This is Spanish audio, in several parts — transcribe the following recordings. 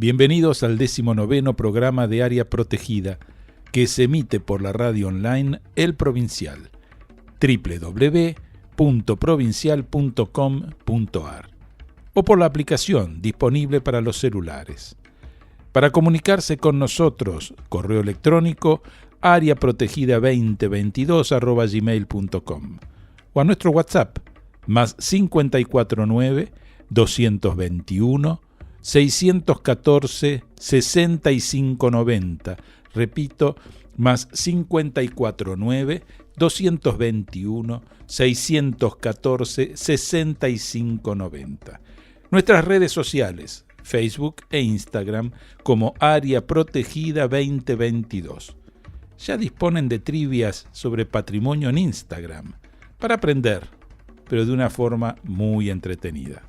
Bienvenidos al 19º programa de Área Protegida, que se emite por la radio online El Provincial, www.provincial.com.ar, o por la aplicación disponible para los celulares. Para comunicarse con nosotros, correo electrónico areaprotegida2022@gmail.com o a nuestro WhatsApp más 549 221 614 6590. Repito, más 549 221 614 6590. Nuestras redes sociales, Facebook e Instagram como Área Protegida 2022. Ya disponen de trivias sobre patrimonio en Instagram para aprender, pero de una forma muy entretenida.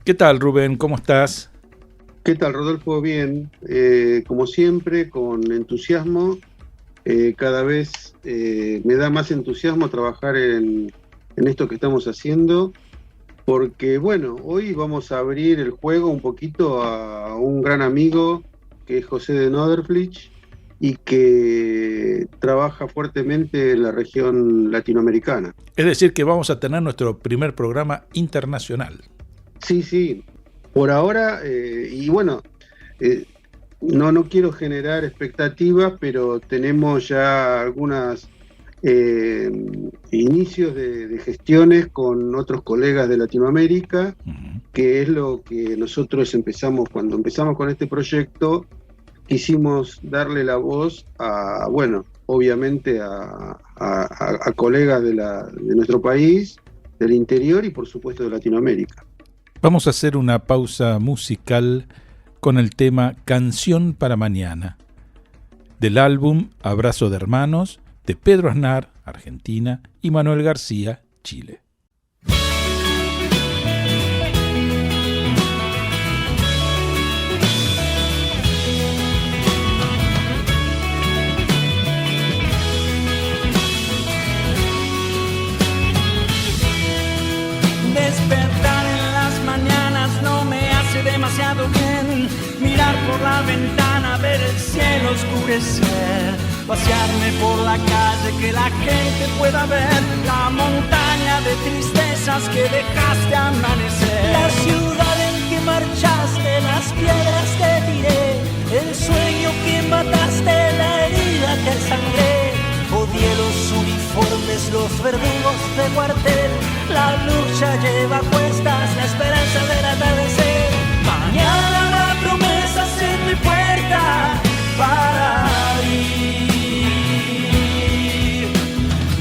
¿Qué tal, Rubén? ¿Cómo estás? ¿Qué tal, Rodolfo? Bien, como siempre, con entusiasmo. Cada vez me da más entusiasmo trabajar en esto que estamos haciendo, porque, bueno, hoy vamos a abrir el juego un poquito a un gran amigo que es José de Noderflich y que trabaja fuertemente en la región latinoamericana. Es decir, que vamos a tener nuestro primer programa internacional. Sí, por ahora, y bueno, no quiero generar expectativas, pero tenemos ya algunos inicios de gestiones con otros colegas de Latinoamérica, que es lo que nosotros cuando empezamos con este proyecto, quisimos darle la voz a, bueno, obviamente a colegas de nuestro país, del interior y por supuesto de Latinoamérica. Vamos a hacer una pausa musical con el tema Canción para Mañana, del álbum Abrazo de Hermanos, de Pedro Aznar, Argentina, y Manuel García, Chile. Despertar en las mañanas no me hace demasiado bien. Mirar por la ventana, ver el cielo oscurecer. Pasearme por la calle, que la gente pueda ver la montaña de tristezas que dejaste amanecer. La ciudad en que marchaste, las piedras que tiré, el sueño que mataste, la herida que sangré. Odié los uniformes, los verdugos de cuartel. La lucha lleva a cuestas la esperanza del atardecer. Mañana habrá promesas en mi puerta para abrir.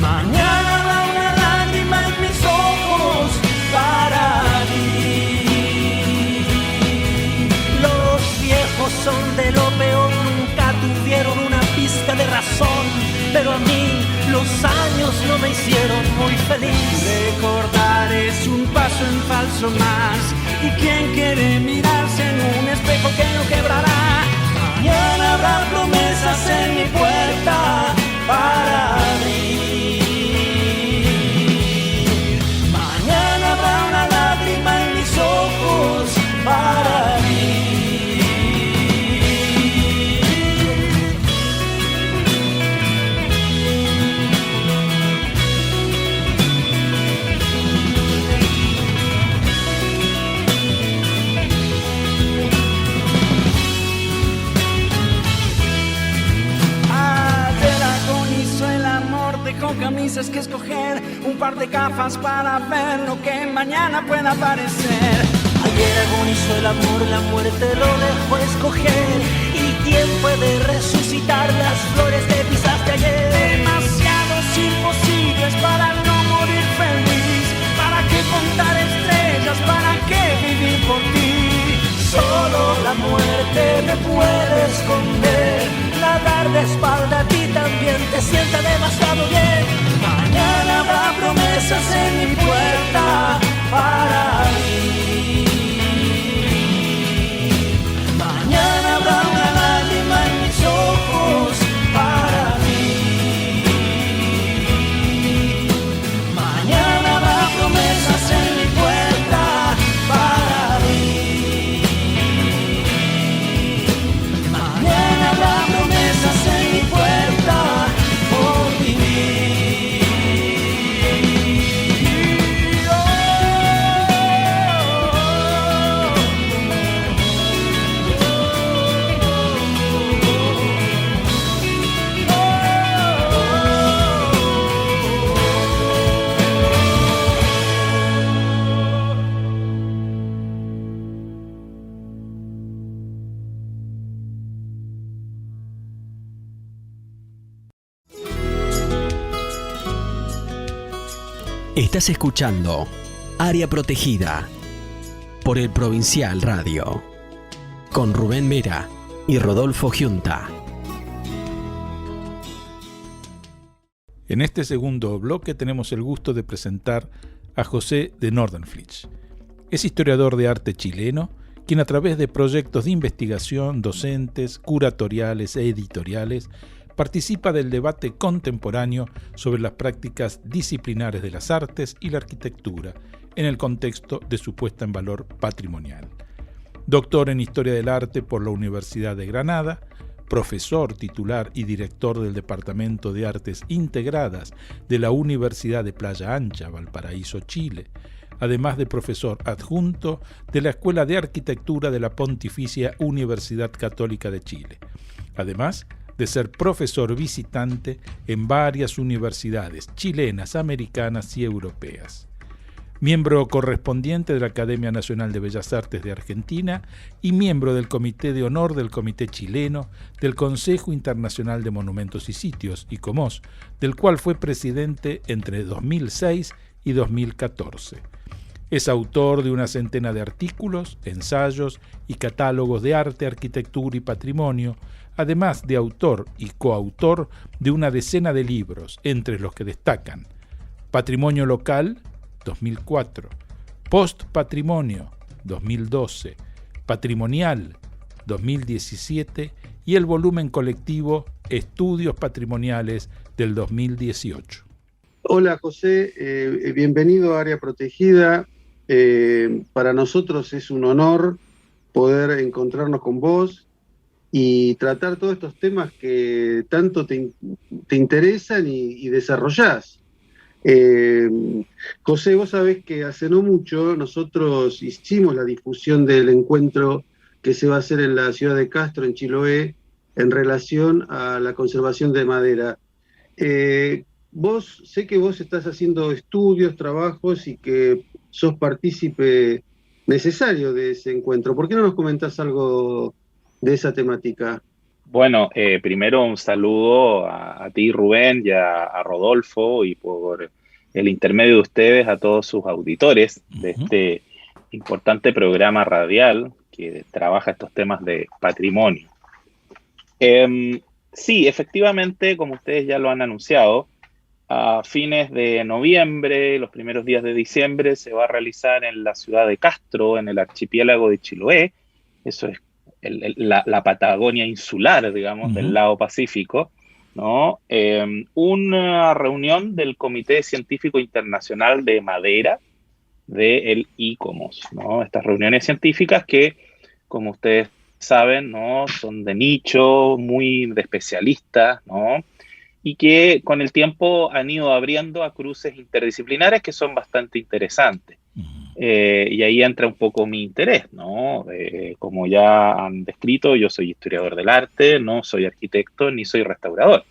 Mañana habrá una lágrima en mis ojos para abrir. Los viejos son de lo peor, nunca tuvieron una pizca de razón. Pero a mí los años no me hicieron muy feliz. Recordar es un paso en falso más. Y quien quiere mirarse en un espejo que no quebrará. Mañana habrá promesas en mi puerta para abrir. Mañana habrá una lágrima en mis ojos para abrir. Con camisas que escoger, un par de gafas para ver lo que mañana pueda aparecer. Ayer agonizó el amor, la muerte lo dejó escoger. ¿Y quién puede resucitar las flores que pisaste ayer? Demasiados imposibles para no morir feliz. ¿Para qué contar estrellas? ¿Para qué vivir por ti? Solo la muerte me puede esconder. Nadar de espalda a ti también te sienta demasiado bien. Mañana habrá promesas en mi puerta para abrir. Mañana habrá una lágrima en mis ojos para abrir. Mañana habrá promesas en mi puerta para abrir. Estás escuchando Área Protegida por el Provincial Radio, con Rubén Mera y Rodolfo Giunta. En este segundo bloque tenemos el gusto de presentar a José de Nordenflich. Es historiador de arte chileno, quien a través de proyectos de investigación, docentes, curatoriales e editoriales, participa del debate contemporáneo sobre las prácticas disciplinares de las artes y la arquitectura en el contexto de su puesta en valor patrimonial. Doctor en Historia del Arte por la Universidad de Granada, profesor titular y director del Departamento de Artes Integradas de la Universidad de Playa Ancha, Valparaíso, Chile, además de profesor adjunto de la Escuela de Arquitectura de la Pontificia Universidad Católica de Chile, además de ser profesor visitante en varias universidades chilenas, americanas y europeas. Miembro correspondiente de la Academia Nacional de Bellas Artes de Argentina y miembro del Comité de Honor del Comité Chileno del Consejo Internacional de Monumentos y Sitios, ICOMOS, del cual fue presidente entre 2006 y 2014. Es autor de una centena de artículos, ensayos y catálogos de arte, arquitectura y patrimonio, además de autor y coautor de una decena de libros, entre los que destacan Patrimonio Local, 2004, Post-Patrimonio, 2012, Patrimonial, 2017 y el volumen colectivo Estudios Patrimoniales del 2018. Hola José, bienvenido a Área Protegida. Para nosotros es un honor poder encontrarnos con vos y tratar todos estos temas que tanto te interesan y desarrollás. José, vos sabés que hace no mucho nosotros hicimos la difusión del encuentro que se va a hacer en la ciudad de Castro, en Chiloé, en relación a la conservación de madera. Sé que vos estás haciendo estudios, trabajos y que sos partícipe necesario de ese encuentro. ¿Por qué no nos comentás algo de esa temática? Bueno, primero un saludo a ti, Rubén, y a Rodolfo, y por el intermedio de ustedes a todos sus auditores de este importante programa radial que trabaja estos temas de patrimonio. Sí, efectivamente, como ustedes ya lo han anunciado, a fines de noviembre, los primeros días de diciembre, se va a realizar en la ciudad de Castro, en el archipiélago de Chiloé. Eso es la Patagonia insular, digamos, del lado Pacífico, ¿no? Una reunión del Comité Científico Internacional de Madera del ICOMOS, ¿no? Estas reuniones científicas que, como ustedes saben, ¿no?, son de nicho, muy de especialistas, ¿no?, y que con el tiempo han ido abriendo a cruces interdisciplinares que son bastante interesantes. Y ahí entra un poco mi interés, ¿no? Como ya han descrito, yo soy historiador del arte, no soy arquitecto ni soy restaurador.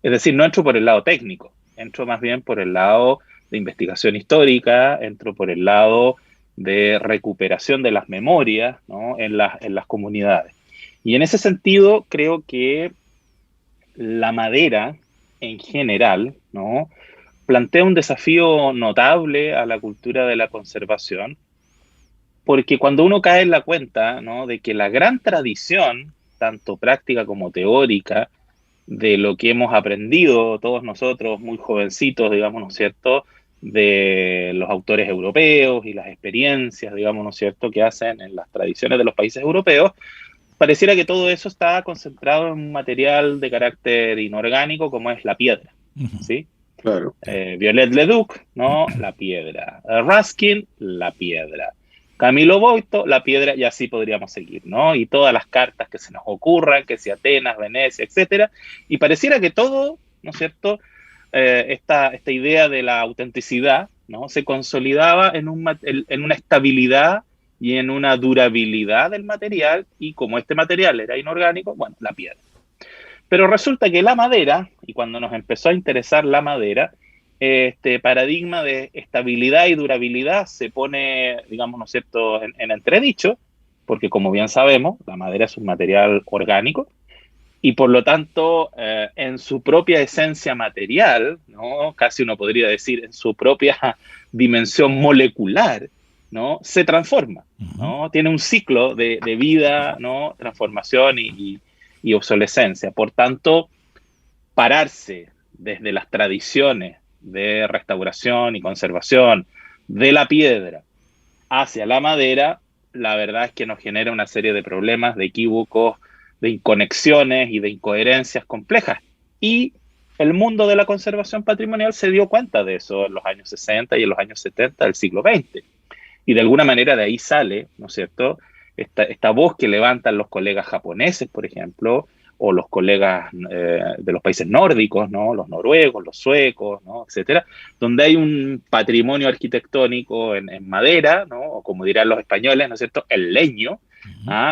Es decir, no entro por el lado técnico, entro más bien por el lado de investigación histórica, entro por el lado de recuperación de las memorias, ¿no?, en las comunidades. Y en ese sentido creo que la madera en general, ¿no?, plantea un desafío notable a la cultura de la conservación, porque cuando uno cae en la cuenta, ¿no?, de que la gran tradición, tanto práctica como teórica, de lo que hemos aprendido todos nosotros muy jovencitos, digamos, ¿no es cierto?, de los autores europeos y las experiencias, digamos, ¿no es cierto?, que hacen en las tradiciones de los países europeos, pareciera que todo eso está concentrado en un material de carácter inorgánico como es la piedra, ¿sí? Claro. Viollet-le-Duc, ¿no?, la piedra. Ruskin, la piedra. Camilo Boito, la piedra, y así podríamos seguir, ¿no? Y todas las cartas que se nos ocurran, que si Atenas, Venecia, etcétera. Y pareciera que todo, ¿no es cierto?, esta idea de la autenticidad, ¿no?, se consolidaba en una estabilidad y en una durabilidad del material, y como este material era inorgánico, bueno, la piedra. Pero resulta que la madera, y cuando nos empezó a interesar la madera, este paradigma de estabilidad y durabilidad se pone, digamos, ¿no es cierto?, en entredicho, porque como bien sabemos, la madera es un material orgánico, y por lo tanto, en su propia esencia material, ¿no? Casi uno podría decir en su propia dimensión molecular, ¿no? Se transforma, ¿no? Tiene un ciclo de vida, ¿no? Transformación y obsolescencia. Por tanto, pararse desde las tradiciones de restauración y conservación de la piedra hacia la madera, la verdad es que nos genera una serie de problemas, de equívocos, de inconexiones y de incoherencias complejas. Y el mundo de la conservación patrimonial se dio cuenta de eso en los años 60 y en los años 70 del siglo XX. Y de alguna manera de ahí sale, ¿no es cierto?, esta voz que levantan los colegas japoneses, por ejemplo, o los colegas de los países nórdicos, ¿no? Los noruegos, los suecos, ¿no? Etcétera, donde hay un patrimonio arquitectónico en madera, ¿no? O como dirán los españoles, ¿no es cierto?, el leño,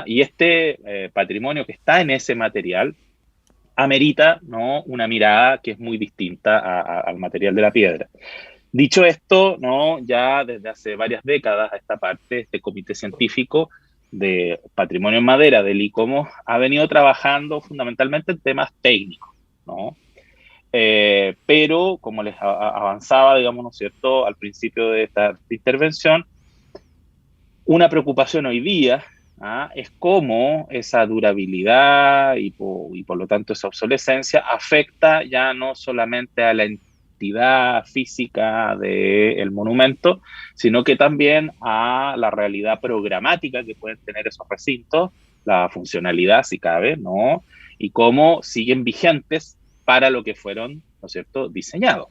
y este patrimonio que está en ese material amerita, ¿no?, una mirada que es muy distinta al material de la piedra. Dicho esto, ¿no?, ya desde hace varias décadas a esta parte, este comité científico de patrimonio en madera del ICOMOS ha venido trabajando fundamentalmente en temas técnicos, ¿no? Pero, como les avanzaba, digamos, ¿no es cierto?, al principio de esta intervención, una preocupación hoy día es cómo esa durabilidad y por lo tanto esa obsolescencia afecta ya no solamente a la entidad física del monumento, sino que también a la realidad programática que pueden tener esos recintos, la funcionalidad, si cabe, ¿no? Y cómo siguen vigentes para lo que fueron, ¿no es cierto?, diseñados.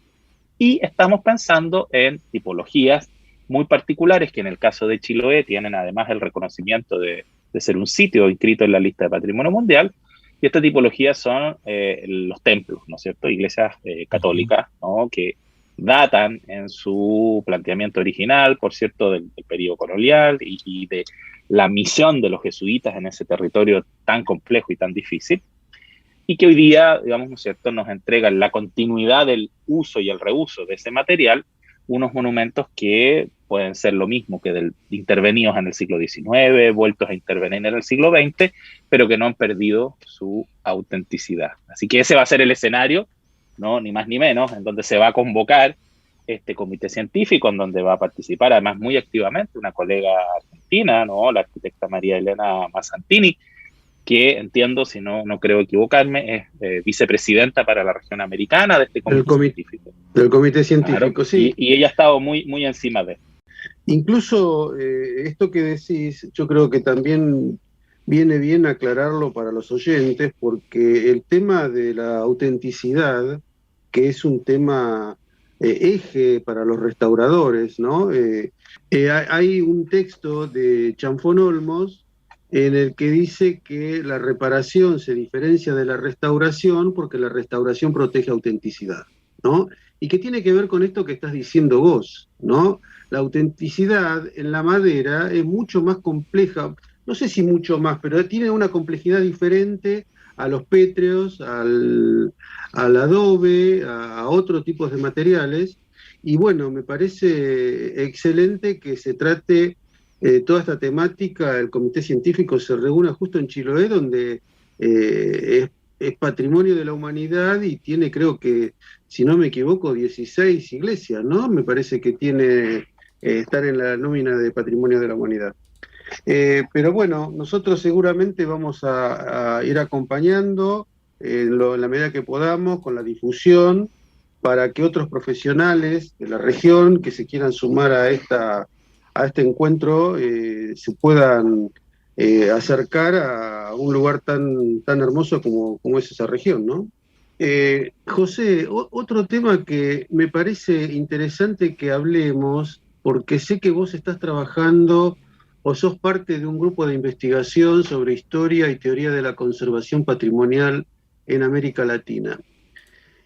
Y estamos pensando en tipologías muy particulares que en el caso de Chiloé tienen además el reconocimiento de ser un sitio inscrito en la lista de Patrimonio Mundial. Y esta tipología son los templos, ¿no es cierto?, iglesias católicas, ¿no?, que datan en su planteamiento original, por cierto, del periodo colonial y de la misión de los jesuitas en ese territorio tan complejo y tan difícil, y que hoy día, digamos, ¿no es cierto?, nos entregan la continuidad del uso y el reuso de ese material, unos monumentos que pueden ser lo mismo que intervenidos en el siglo XIX, vueltos a intervenir en el siglo XX, pero que no han perdido su autenticidad. Así que ese va a ser el escenario, ¿no?, ni más ni menos, en donde se va a convocar este comité científico, en donde va a participar además muy activamente una colega argentina, ¿no?, la arquitecta María Elena Mazzantini, que entiendo, si no creo equivocarme, es vicepresidenta para la región americana de este comité científico. Del comité científico, claro, sí. Y ella ha estado muy, muy encima de esto. Incluso esto que decís, yo creo que también viene bien aclararlo para los oyentes, porque el tema de la autenticidad, que es un tema eje para los restauradores, ¿no? Hay un texto de Chanfón Olmos en el que dice que la reparación se diferencia de la restauración porque la restauración protege autenticidad, ¿no? Y que tiene que ver con esto que estás diciendo vos, ¿no? La autenticidad en la madera es mucho más compleja, no sé si mucho más, pero tiene una complejidad diferente a los pétreos, al adobe, a otros tipos de materiales. Y bueno, me parece excelente que se trate toda esta temática. El comité científico se reúne justo en Chiloé, donde es patrimonio de la humanidad y tiene, creo que, si no me equivoco, 16 iglesias, ¿no? Me parece que tiene estar en la nómina de patrimonio de la humanidad. Pero bueno, nosotros seguramente vamos a ir acompañando en la medida que podamos con la difusión para que otros profesionales de la región que se quieran sumar a este encuentro se puedan acercar a un lugar tan hermoso como es esa región, ¿no? José, otro tema que me parece interesante que hablemos, porque sé que vos estás trabajando o sos parte de un grupo de investigación sobre historia y teoría de la conservación patrimonial en América Latina.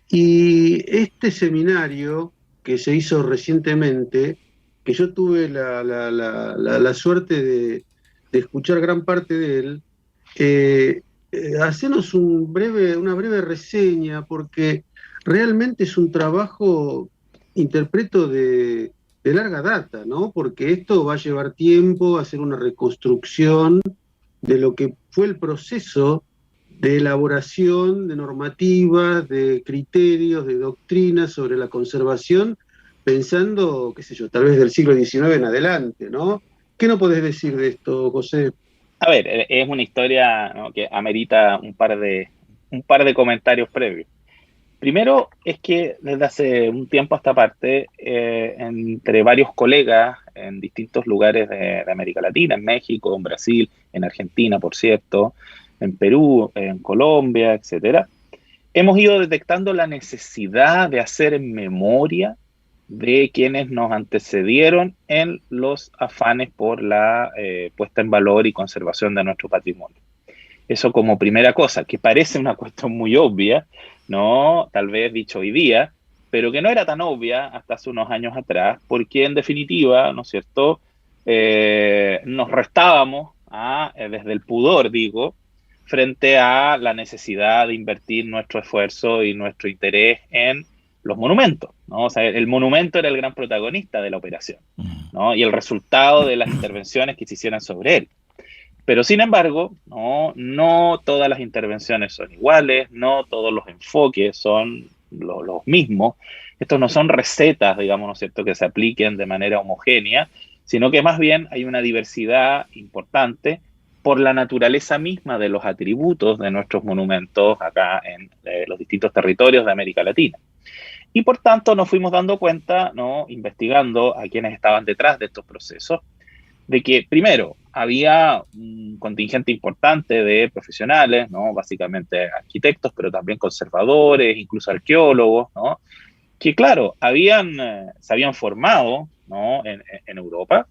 Y este seminario que se hizo recientemente, que yo tuve la suerte de escuchar gran parte de él, hacenos una breve reseña, porque realmente es un trabajo, interpreto, de larga data, ¿no? Porque esto va a llevar tiempo, hacer una reconstrucción de lo que fue el proceso de elaboración de normativas, de criterios, de doctrinas sobre la conservación, pensando, qué sé yo, tal vez del siglo XIX en adelante, ¿no? ¿Qué no podés decir de esto, José? A ver, es una historia, ¿no?, que amerita un par de comentarios previos. Primero es que desde hace un tiempo a esta parte, entre varios colegas en distintos lugares de América Latina, en México, en Brasil, en Argentina, por cierto, en Perú, en Colombia, etcétera, hemos ido detectando la necesidad de hacer memoria de quienes nos antecedieron en los afanes por la puesta en valor y conservación de nuestro patrimonio. Eso como primera cosa, que parece una cuestión muy obvia, ¿no? Tal vez dicho hoy día, pero que no era tan obvia hasta hace unos años atrás, porque en definitiva, ¿no es cierto?, nos restábamos desde el pudor, digo, frente a la necesidad de invertir nuestro esfuerzo y nuestro interés en los monumentos, ¿no? O sea, el monumento era el gran protagonista de la operación, ¿no? Y el resultado de las intervenciones que se hicieran sobre él. Pero sin embargo, no todas las intervenciones son iguales, no todos los enfoques son los mismos. Estos no son recetas, digamos, ¿no es cierto?, que se apliquen de manera homogénea, sino que más bien hay una diversidad importante por la naturaleza misma de los atributos de nuestros monumentos acá en los distintos territorios de América Latina. Y por tanto nos fuimos dando cuenta, ¿no?, investigando a quienes estaban detrás de estos procesos, de que primero había un contingente importante de profesionales, ¿no?, básicamente arquitectos, pero también conservadores, incluso arqueólogos, ¿no?, que claro, se habían formado, ¿no?, en Europa,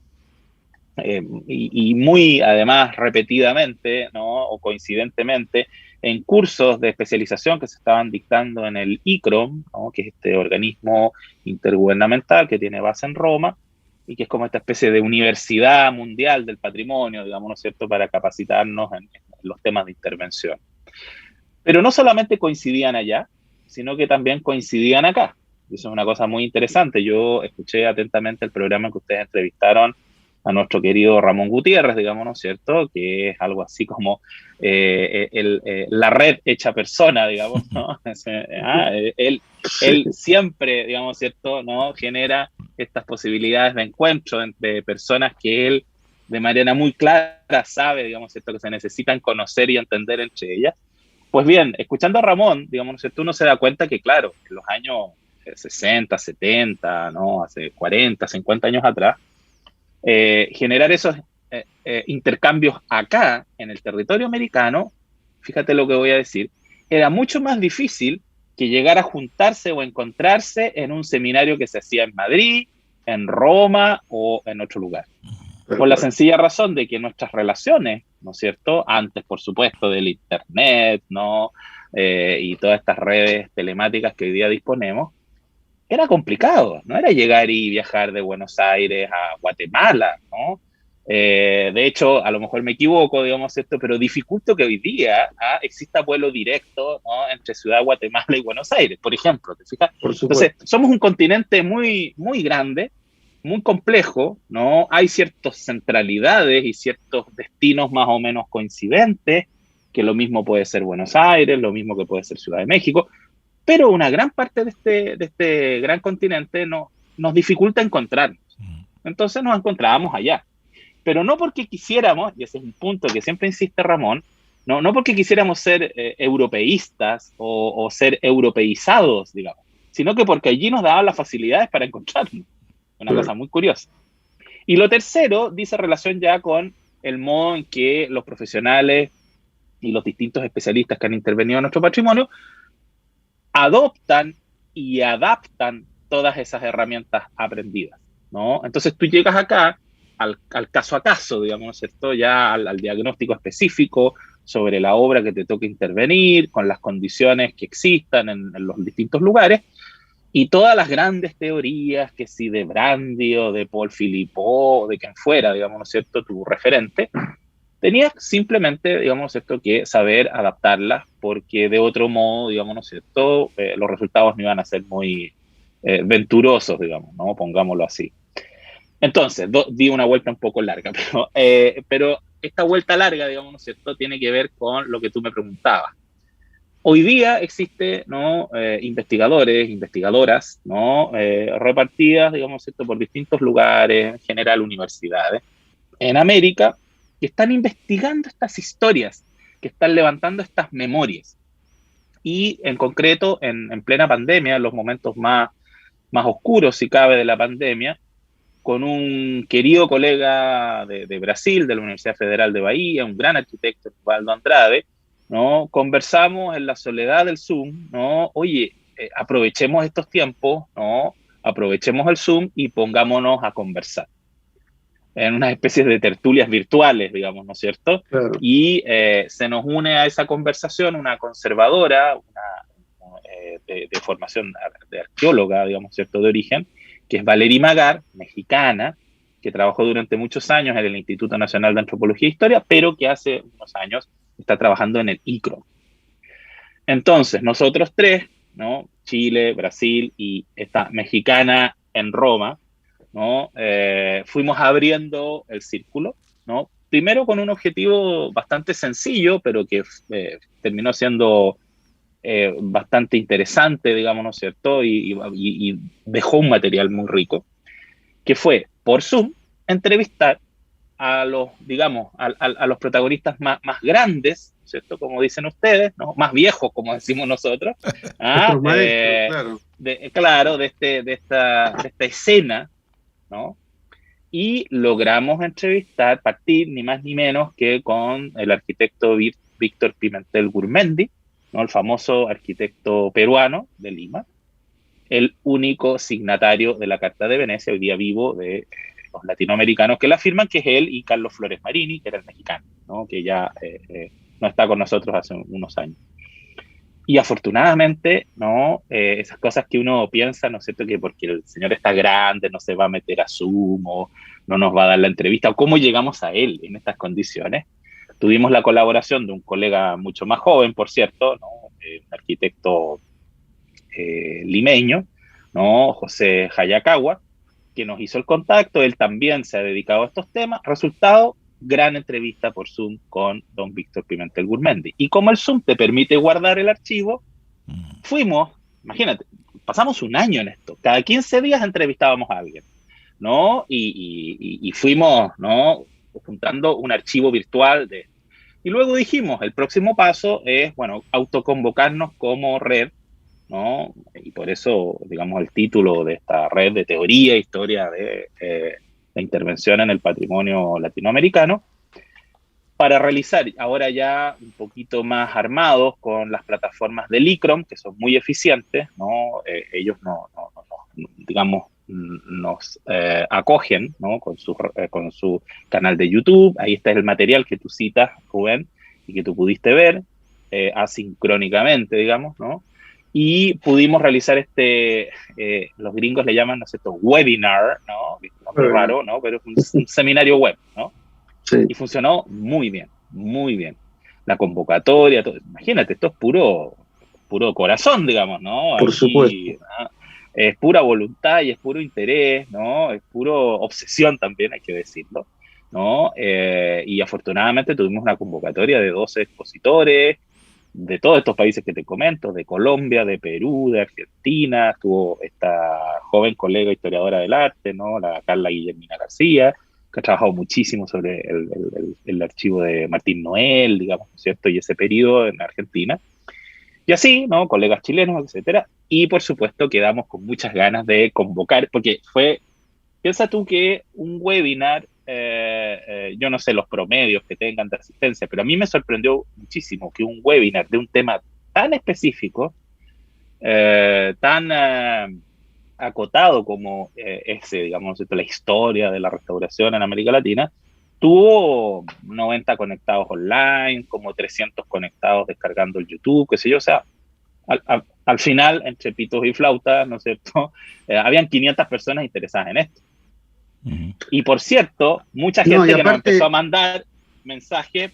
y muy además repetidamente, ¿no?, o coincidentemente, en cursos de especialización que se estaban dictando en el ICROM, ¿no?, que es este organismo intergubernamental que tiene base en Roma, y que es como esta especie de universidad mundial del patrimonio, digamos, ¿no es cierto?, para capacitarnos en los temas de intervención. Pero no solamente coincidían allá, sino que también coincidían acá. Eso es una cosa muy interesante. Yo escuché atentamente el programa en que ustedes entrevistaron a nuestro querido Ramón Gutiérrez, digamos, ¿no es cierto?, que es algo así como la red hecha persona, digamos, ¿no? Él siempre, digamos, ¿cierto?, ¿no?, genera estas posibilidades de encuentro entre personas que él de manera muy clara sabe, digamos, ¿cierto?, que se necesitan conocer y entender entre ellas. Pues bien, escuchando a Ramón, digamos, ¿no es cierto?, uno se da cuenta que, claro, en los años 60, 70, ¿no?, hace 40, 50 años atrás, generar esos intercambios acá, en el territorio americano, fíjate lo que voy a decir, era mucho más difícil que llegar a juntarse o encontrarse en un seminario que se hacía en Madrid, en Roma o en otro lugar. Por la sencilla razón de que nuestras relaciones, ¿no es cierto?, antes, por supuesto, del Internet, ¿no?, y todas estas redes telemáticas que hoy día disponemos, era complicado, no era llegar y viajar de Buenos Aires a Guatemala, ¿no? De hecho, a lo mejor me equivoco, digamos, ¿cierto?, pero dificulto que hoy día exista vuelo directo, ¿no?, entre Ciudad de Guatemala y Buenos Aires, por ejemplo, ¿te fijas? Entonces, somos un continente muy, muy grande, muy complejo, ¿no? Hay ciertas centralidades y ciertos destinos más o menos coincidentes, que lo mismo puede ser Buenos Aires, lo mismo que puede ser Ciudad de México, pero una gran parte de este gran continente nos dificulta encontrarnos. Entonces nos encontrábamos allá. Pero no porque quisiéramos, y ese es un punto que siempre insiste Ramón, no porque quisiéramos ser europeístas o ser europeizados, digamos, sino que porque allí nos daban las facilidades para encontrarnos. Una cosa muy curiosa. Y lo tercero dice relación ya con el modo en que los profesionales y los distintos especialistas que han intervenido en nuestro patrimonio adoptan y adaptan todas esas herramientas aprendidas, ¿no? Entonces tú llegas acá al caso a caso, digamos, ¿no es cierto?, ya al diagnóstico específico sobre la obra que te toca intervenir, con las condiciones que existan en los distintos lugares, y todas las grandes teorías, que si de Brandi o de Paul Philippot, o de quien fuera, digamos, ¿no es cierto?, tu referente, tenías simplemente, digamos, ¿no es cierto?, que saber adaptarlas, porque de otro modo, digamos, ¿no es cierto?, los resultados no iban a ser muy venturosos, digamos, ¿no?, pongámoslo así. Entonces, di una vuelta un poco larga, pero esta vuelta larga, digamos, ¿no es cierto?, tiene que ver con lo que tú me preguntabas. Hoy día existe, ¿no?, investigadores, investigadoras, ¿no?, repartidas, digamos, ¿cierto?, por distintos lugares, en general universidades, en América, que están investigando estas historias, que están levantando estas memorias. Y en concreto, en plena pandemia, en los momentos más oscuros, si cabe, de la pandemia, con un querido colega de Brasil, de la Universidad Federal de Bahía, un gran arquitecto, Osvaldo Andrade, ¿no?, conversamos en la soledad del Zoom, ¿no?, oye, aprovechemos estos tiempos, ¿no?, aprovechemos el Zoom y pongámonos a conversar en unas especies de tertulias virtuales, digamos, ¿no es cierto? Claro. Y se nos une a esa conversación una conservadora, de formación de arqueóloga, digamos, ¿cierto?, de origen, que es Valerie Magar, mexicana, que trabajó durante muchos años en el Instituto Nacional de Antropología e Historia, pero que hace unos años está trabajando en el ICROM. Entonces, nosotros tres, ¿no?, Chile, Brasil y esta mexicana en Roma, ¿no?, fuimos abriendo el círculo, ¿no?, primero con un objetivo bastante sencillo, pero que terminó siendo bastante interesante, digamos, ¿no es cierto?, y dejó un material muy rico, que fue, por Zoom, entrevistar a los, digamos, a los protagonistas más grandes, ¿cierto?, como dicen ustedes, ¿no?, más viejos, como decimos nosotros, Nuestros maestros, claro. claro, de esta escena, ¿no? Y logramos partir ni más ni menos que con el arquitecto Víctor Pimentel Gurmendi, ¿no?, el famoso arquitecto peruano de Lima, el único signatario de la Carta de Venecia, hoy día vivo, de los latinoamericanos que la firman, que es él y Carlos Flores Marini, que era el mexicano, ¿no?, que ya no está con nosotros hace unos años. Y afortunadamente, ¿no?, esas cosas que uno piensa, ¿no es cierto?, que porque el señor está grande, no se va a meter a Zoom, o no nos va a dar la entrevista, o cómo llegamos a él en estas condiciones. Tuvimos la colaboración de un colega mucho más joven, por cierto, ¿no?, un arquitecto limeño, ¿no?, José Hayakawa, que nos hizo el contacto. Él también se ha dedicado a estos temas. Resultado, gran entrevista por Zoom con don Víctor Pimentel Gurmendi. Y como el Zoom te permite guardar el archivo, fuimos, imagínate, pasamos un año en esto. Cada 15 días entrevistábamos a alguien, ¿no? Y fuimos, ¿no?, juntando un archivo virtual de... Y luego dijimos, el próximo paso es, bueno, autoconvocarnos como red, ¿no? Y por eso, digamos, el título de esta red de teoría e historia de la intervención en el patrimonio latinoamericano, para realizar, ahora ya un poquito más armados con las plataformas del ICROM, que son muy eficientes, ¿no? Ellos digamos, nos acogen, ¿no?, con su canal de YouTube. Ahí está el material que tú citas, Rubén, y que tú pudiste ver asincrónicamente, digamos, ¿no? Y pudimos realizar los gringos le llaman, ¿no es cierto?, webinar, ¿no?, nombre raro, ¿no?, pero es un seminario web, ¿no? Sí. Y funcionó muy bien, muy bien. La convocatoria, todo, imagínate, esto es puro corazón, digamos, ¿no? Por Aquí, supuesto. ¿no?, es pura voluntad y es puro interés, ¿no? Es puro obsesión también, hay que decirlo, ¿no? Y afortunadamente tuvimos una convocatoria de 12 expositores de todos estos países que te comento, de Colombia, de Perú, de Argentina. Estuvo esta joven colega historiadora del arte, ¿no?, la Carla Guillermina García, que ha trabajado muchísimo sobre el archivo de Martín Noel, digamos, ¿no es cierto?, y ese periodo en Argentina. Y así, ¿no?, colegas chilenos, etcétera. Y por supuesto quedamos con muchas ganas de convocar, porque piensa tú que un webinar, yo no sé los promedios que tengan de asistencia, pero a mí me sorprendió muchísimo que un webinar de un tema tan específico, tan acotado como digamos, la historia de la restauración en América Latina, tuvo 90 conectados online, como 300 conectados descargando el YouTube, qué sé yo. O sea, al final, entre pitos y flautas, ¿no es cierto?, habían 500 personas interesadas en esto. Y por cierto, mucha gente que nos empezó a mandar mensajes,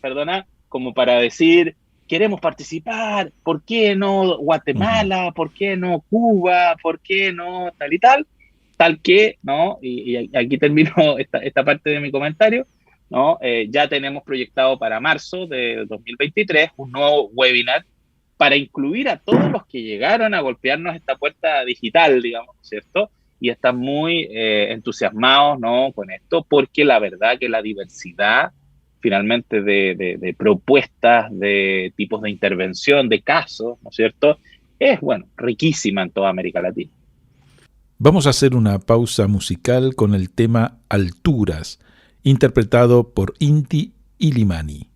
como para decir, queremos participar, ¿por qué no Guatemala? ¿Por qué no Cuba? ¿Por qué no tal y tal? Tal que, ¿no? Y aquí termino esta parte de mi comentario, ¿no? Ya tenemos proyectado para marzo de 2023 un nuevo webinar para incluir a todos los que llegaron a golpearnos esta puerta digital, digamos, ¿cierto? Y están muy entusiasmados, ¿no?, con esto, porque la verdad que la diversidad finalmente de propuestas, de tipos de intervención, de casos, ¿no es cierto?, es, bueno, riquísima en toda América Latina. Vamos a hacer una pausa musical con el tema Alturas, interpretado por Inti Illimani.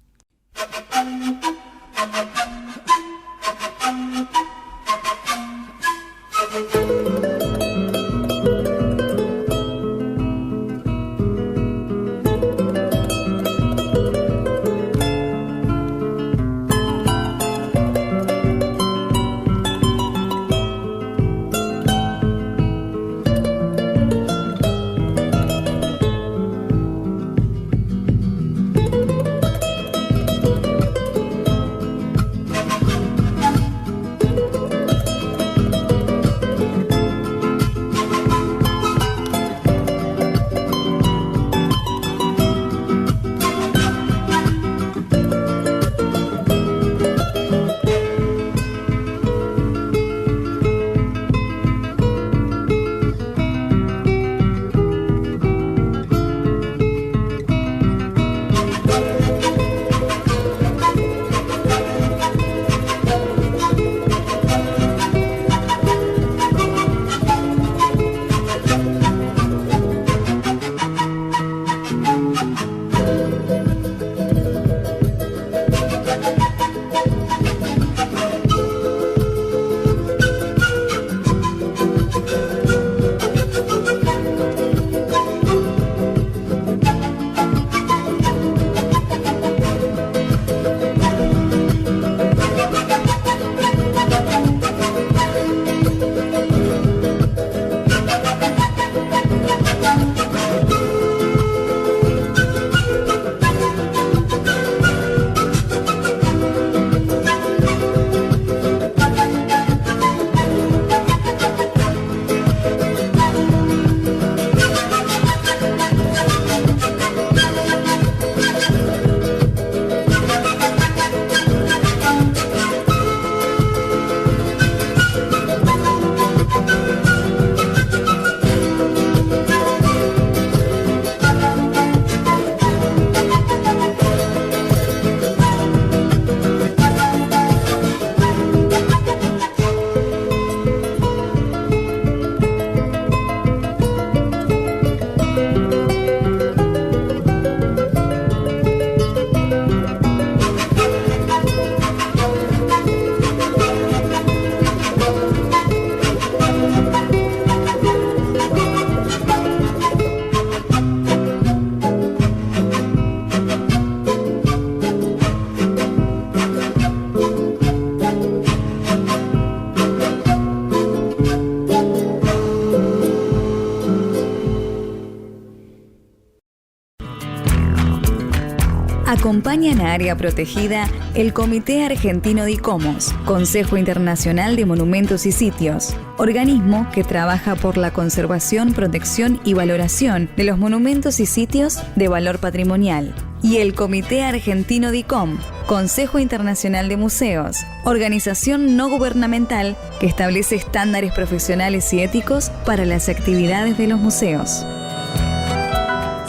Acompañan a Área Protegida el Comité Argentino de ICOMOS, Consejo Internacional de Monumentos y Sitios, organismo que trabaja por la conservación, protección y valoración de los monumentos y sitios de valor patrimonial, y el Comité Argentino de ICOM, Consejo Internacional de Museos, organización no gubernamental que establece estándares profesionales y éticos para las actividades de los museos.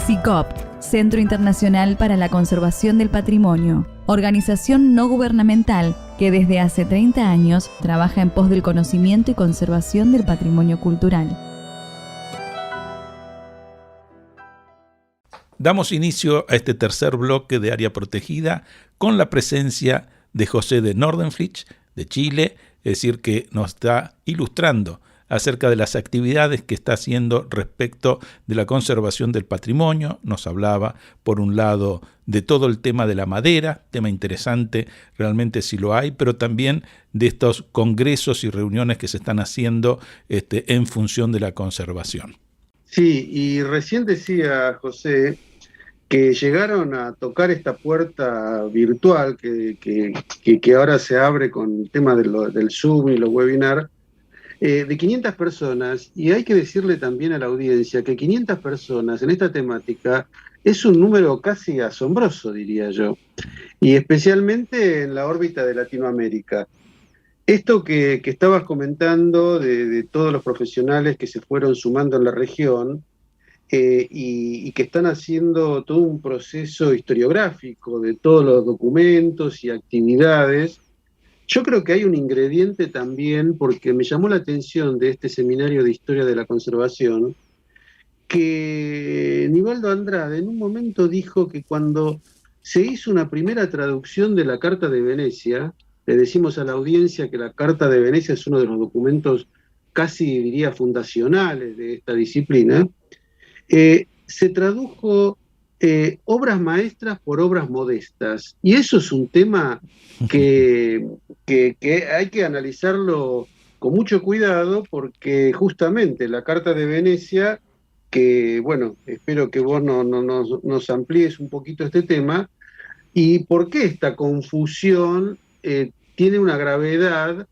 CICOP, Centro Internacional para la Conservación del Patrimonio, organización no gubernamental que desde hace 30 años trabaja en pos del conocimiento y conservación del patrimonio cultural. Damos inicio a este tercer bloque de Área Protegida con la presencia de José de Nordenflich, de Chile, es decir, que nos está ilustrando acerca de las actividades que está haciendo respecto de la conservación del patrimonio. Nos hablaba, por un lado, de todo el tema de la madera, tema interesante realmente si lo hay, pero también de estos congresos y reuniones que se están haciendo en función de la conservación. Sí, y recién decía José que llegaron a tocar esta puerta virtual que ahora se abre con el tema del Zoom y los webinars, de 500 personas, y hay que decirle también a la audiencia que 500 personas en esta temática es un número casi asombroso, diría yo, y especialmente en la órbita de Latinoamérica. Esto que estabas comentando de todos los profesionales que se fueron sumando en la región y que están haciendo todo un proceso historiográfico de todos los documentos y actividades, yo creo que hay un ingrediente también, porque me llamó la atención de este seminario de historia de la conservación, que Nivaldo Andrade en un momento dijo que cuando se hizo una primera traducción de la Carta de Venecia, le decimos a la audiencia que la Carta de Venecia es uno de los documentos casi, diría, fundacionales de esta disciplina, se tradujo obras maestras por obras modestas. Y eso es un tema que hay que analizarlo con mucho cuidado, porque justamente la Carta de Venecia, que bueno, espero que vos nos amplíes un poquito este tema, y por qué esta confusión tiene una gravedad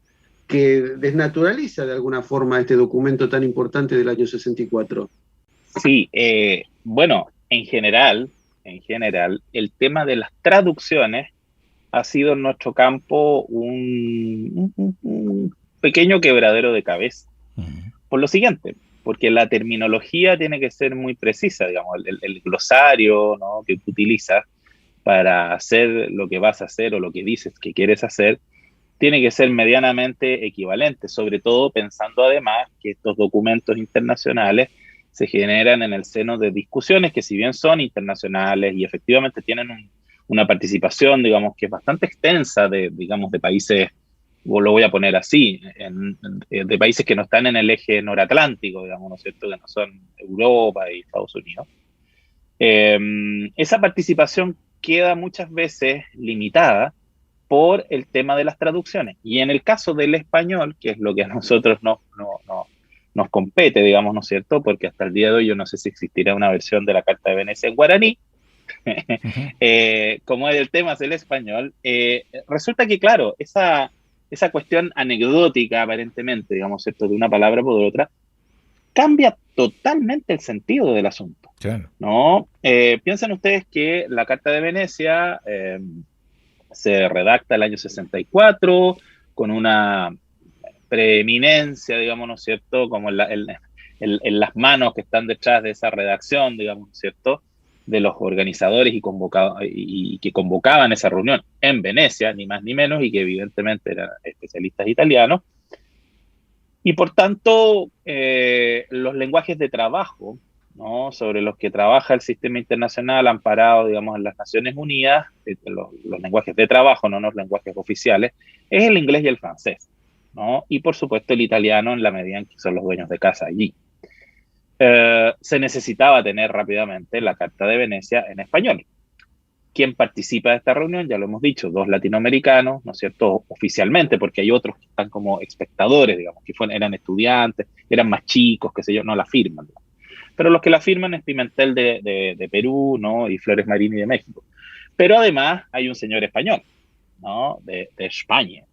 que desnaturaliza de alguna forma este documento tan importante del año 64. Sí, bueno, en general, el tema de las traducciones ha sido en nuestro campo un pequeño quebradero de cabeza. Por lo siguiente, porque la terminología tiene que ser muy precisa, digamos, el glosario, ¿no?, que tú utilizas para hacer lo que vas a hacer o lo que dices que quieres hacer, tiene que ser medianamente equivalente, sobre todo pensando además que estos documentos internacionales se generan en el seno de discusiones que, si bien son internacionales y efectivamente tienen una participación, digamos, que es bastante extensa de países, o lo voy a poner así, de países que no están en el eje noratlántico, digamos, ¿no es cierto?, que no son Europa y Estados Unidos. Esa participación queda muchas veces limitada por el tema de las traducciones. Y en el caso del español, que es lo que a nosotros nos compete, digamos, ¿no es cierto?, porque hasta el día de hoy yo no sé si existirá una versión de la Carta de Venecia en guaraní, como el tema es el español, resulta que, claro, esa cuestión anecdótica, aparentemente, digamos, ¿cierto?, de una palabra por otra, cambia totalmente el sentido del asunto. Claro. ¿No? Piensen ustedes que la Carta de Venecia se redacta el año 64 con una preeminencia, digamos, ¿no es cierto?, como en las manos que están detrás de esa redacción, digamos, ¿no es cierto?, de los organizadores y que convocaban esa reunión en Venecia, ni más ni menos, y que evidentemente eran especialistas italianos. Y por tanto, los lenguajes de trabajo, ¿no?, sobre los que trabaja el sistema internacional amparado, digamos, en las Naciones Unidas, los lenguajes de trabajo, no los lenguajes oficiales, es el inglés y el francés, ¿no? Y por supuesto el italiano, en la medida en que son los dueños de casa allí. Se necesitaba tener rápidamente la Carta de Venecia en español. ¿Quién participa de esta reunión? Ya lo hemos dicho, 2 latinoamericanos, ¿no es cierto?, oficialmente, porque hay otros que están como espectadores, digamos, que eran estudiantes, eran más chicos, qué sé yo, no la firman, digamos. Pero los que la firman es Pimentel de Perú, ¿no?, y Flores Marini de México. Pero además hay un señor español, ¿no?, de España.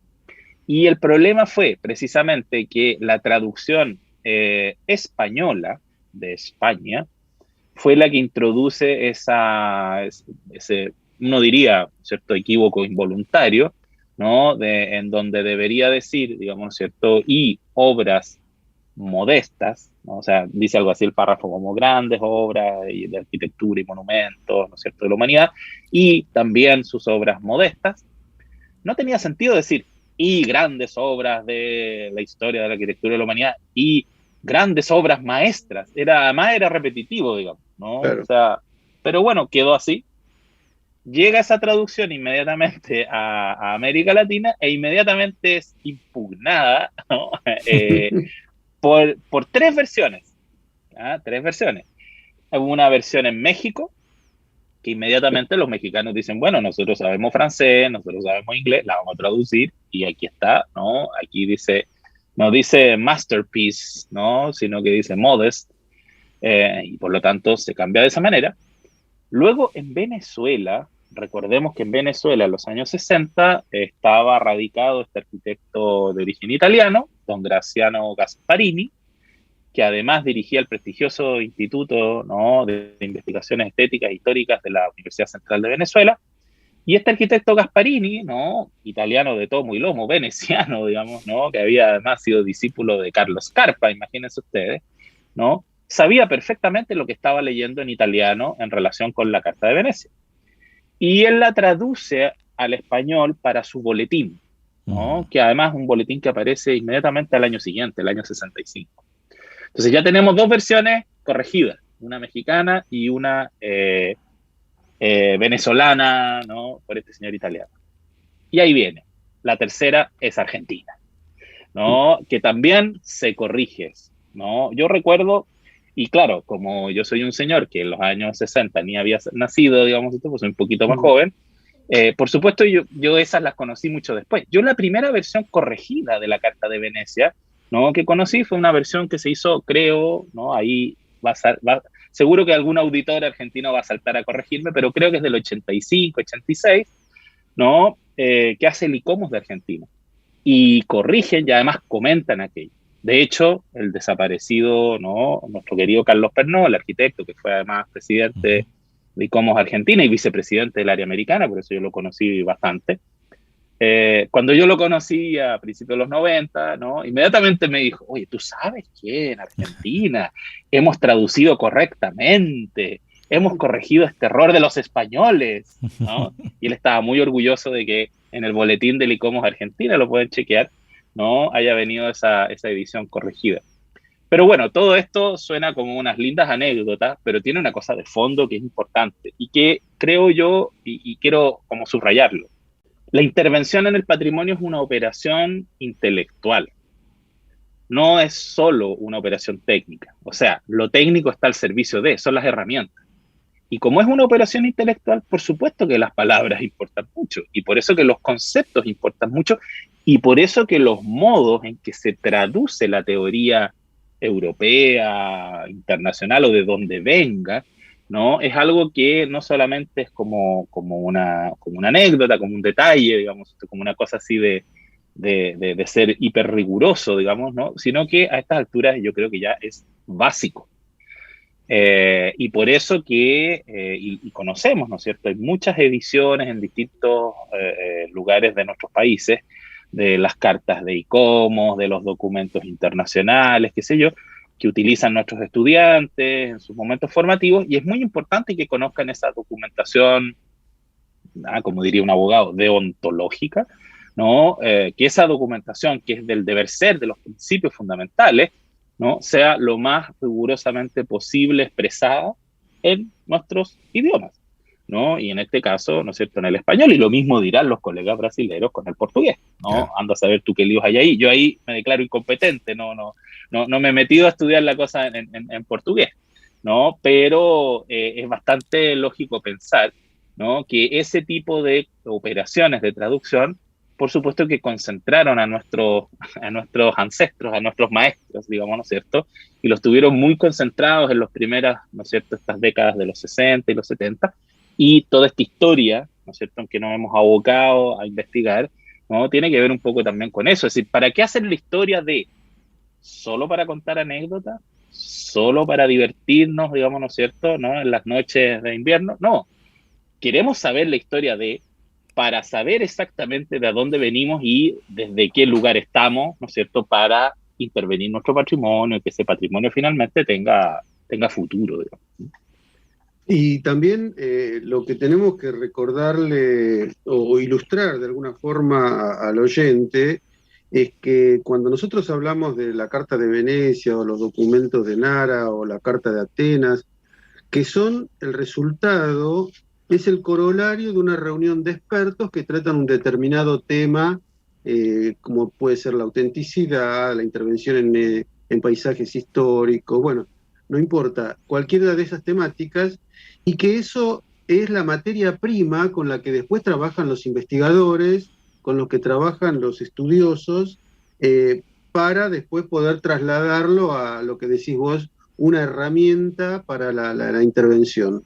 Y el problema fue precisamente que la traducción española de España fue la que introduce ese, uno diría, cierto equívoco involuntario, ¿no?, en donde debería decir, digamos, ¿cierto?, y obras modestas, ¿no? O sea, dice algo así el párrafo, como grandes obras de arquitectura y monumentos, ¿no es cierto?, de la humanidad, y también sus obras modestas. No tenía sentido decir y grandes obras de la historia de la arquitectura de la humanidad y grandes obras maestras. Además era repetitivo, digamos, ¿no? Claro. O sea, pero bueno, quedó así. Llega esa traducción inmediatamente a América Latina e inmediatamente es impugnada, ¿no?, por 3 versiones. 3 versiones. Hubo una versión en México, que inmediatamente los mexicanos dicen, bueno, nosotros sabemos francés, nosotros sabemos inglés, la vamos a traducir, y aquí está, ¿no? Aquí dice, no dice masterpiece, ¿no?, sino que dice modest, y por lo tanto se cambia de esa manera. Luego en Venezuela recordemos que en Venezuela en los años 60 estaba radicado este arquitecto de origen italiano, don Graziano Gasparini, que además dirigía el prestigioso Instituto, ¿no?, de Investigaciones Estéticas e Históricas de la Universidad Central de Venezuela. Y este arquitecto Gasparini, ¿no?, italiano de tomo y lomo, veneciano, digamos, ¿no?, que había además sido discípulo de Carlo Scarpa, imagínense ustedes, ¿no?, sabía perfectamente lo que estaba leyendo en italiano en relación con la Carta de Venecia. Y él la traduce al español para su boletín, ¿no?, que además es un boletín que aparece inmediatamente al año siguiente, el año 65. Entonces ya tenemos dos versiones corregidas, una mexicana y una venezolana, ¿no?, por este señor italiano. Y ahí viene, la tercera es argentina, ¿no?, que también se corrige, ¿no? Yo recuerdo, y claro, como yo soy un señor que en los años 60 ni había nacido, digamos, pues soy un poquito más joven, por supuesto yo esas las conocí mucho después. Yo la primera versión corregida de la Carta de Venecia, ¿no?, que conocí fue una versión que se hizo, creo, ¿no?, ahí seguro que algún auditor argentino va a saltar a corregirme, pero creo que es del 85, 86, ¿no?, que hace el ICOMOS de Argentina. Y corrigen y además comentan aquello. De hecho, el desaparecido, ¿no?, nuestro querido Carlos Pernó, el arquitecto, que fue además presidente de ICOMOS Argentina y vicepresidente del área americana, por eso yo lo conocí bastante. Cuando yo lo conocí a principios de los 90, ¿no?, inmediatamente me dijo, oye, ¿tú sabes qué? En Argentina hemos traducido correctamente, hemos corregido este error de los españoles, ¿no? Y él estaba muy orgulloso de que en el boletín del ICOMOS Argentina, lo pueden chequear, ¿no?, haya venido esa edición corregida. Pero bueno, todo esto suena como unas lindas anécdotas, pero tiene una cosa de fondo que es importante y que creo yo, y quiero como subrayarlo. La intervención en el patrimonio es una operación intelectual, no es solo una operación técnica. O sea, lo técnico está al servicio de, son las herramientas. Y como es una operación intelectual, por supuesto que las palabras importan mucho, y por eso que los conceptos importan mucho, y por eso que los modos en que se traduce la teoría europea, internacional o de donde venga, ¿no?, es algo que no solamente es como una anécdota, como un detalle, digamos, como una cosa así de ser hiper riguroso, digamos, ¿no?, sino que a estas alturas yo creo que ya es básico. Y por eso que, y conocemos, ¿no es cierto?, hay muchas ediciones en distintos lugares de nuestros países, de las cartas de ICOMOS, de los documentos internacionales, qué sé yo, que utilizan nuestros estudiantes en sus momentos formativos, y es muy importante que conozcan esa documentación, como diría un abogado, deontológica, ¿no? Que esa documentación, que es del deber ser, de los principios fundamentales, ¿no?, sea lo más rigurosamente posible expresada en nuestros idiomas, ¿no? Y en este caso, ¿no es cierto?, en el español, y lo mismo dirán los colegas brasileños con el portugués, ¿no? Yeah. Anda a saber tú qué líos hay ahí. Yo ahí me declaro incompetente, no me he metido a estudiar la cosa en portugués, ¿no? Pero es bastante lógico pensar, ¿no?, que ese tipo de operaciones de traducción, por supuesto que concentraron a nuestros ancestros, a nuestros maestros, digamos, ¿no es cierto?, y los tuvieron muy concentrados en las primeras, ¿no es cierto?, estas décadas de los 60 y los 70, y toda esta historia, ¿no es cierto?, en que nos hemos abocado a investigar, ¿no?, tiene que ver un poco también con eso. Es decir, ¿para qué hacer la historia de solo para contar anécdotas? ¿Solo para divertirnos, digamos, ¿no es cierto?, ¿no?, en las noches de invierno? No, queremos saber la historia de, para saber exactamente de dónde venimos y desde qué lugar estamos, ¿no es cierto?, para intervenir nuestro patrimonio y que ese patrimonio finalmente tenga futuro, digamos. Y también lo que tenemos que recordarle o ilustrar de alguna forma al oyente es que cuando nosotros hablamos de la Carta de Venecia o los documentos de Nara o la Carta de Atenas, que son el resultado, es el corolario de una reunión de expertos que tratan un determinado tema, como puede ser la autenticidad, la intervención en paisajes históricos, bueno, no importa, cualquiera de esas temáticas, y que eso es la materia prima con la que después trabajan los investigadores, con los que trabajan los estudiosos, para después poder trasladarlo a lo que decís vos, una herramienta para la intervención.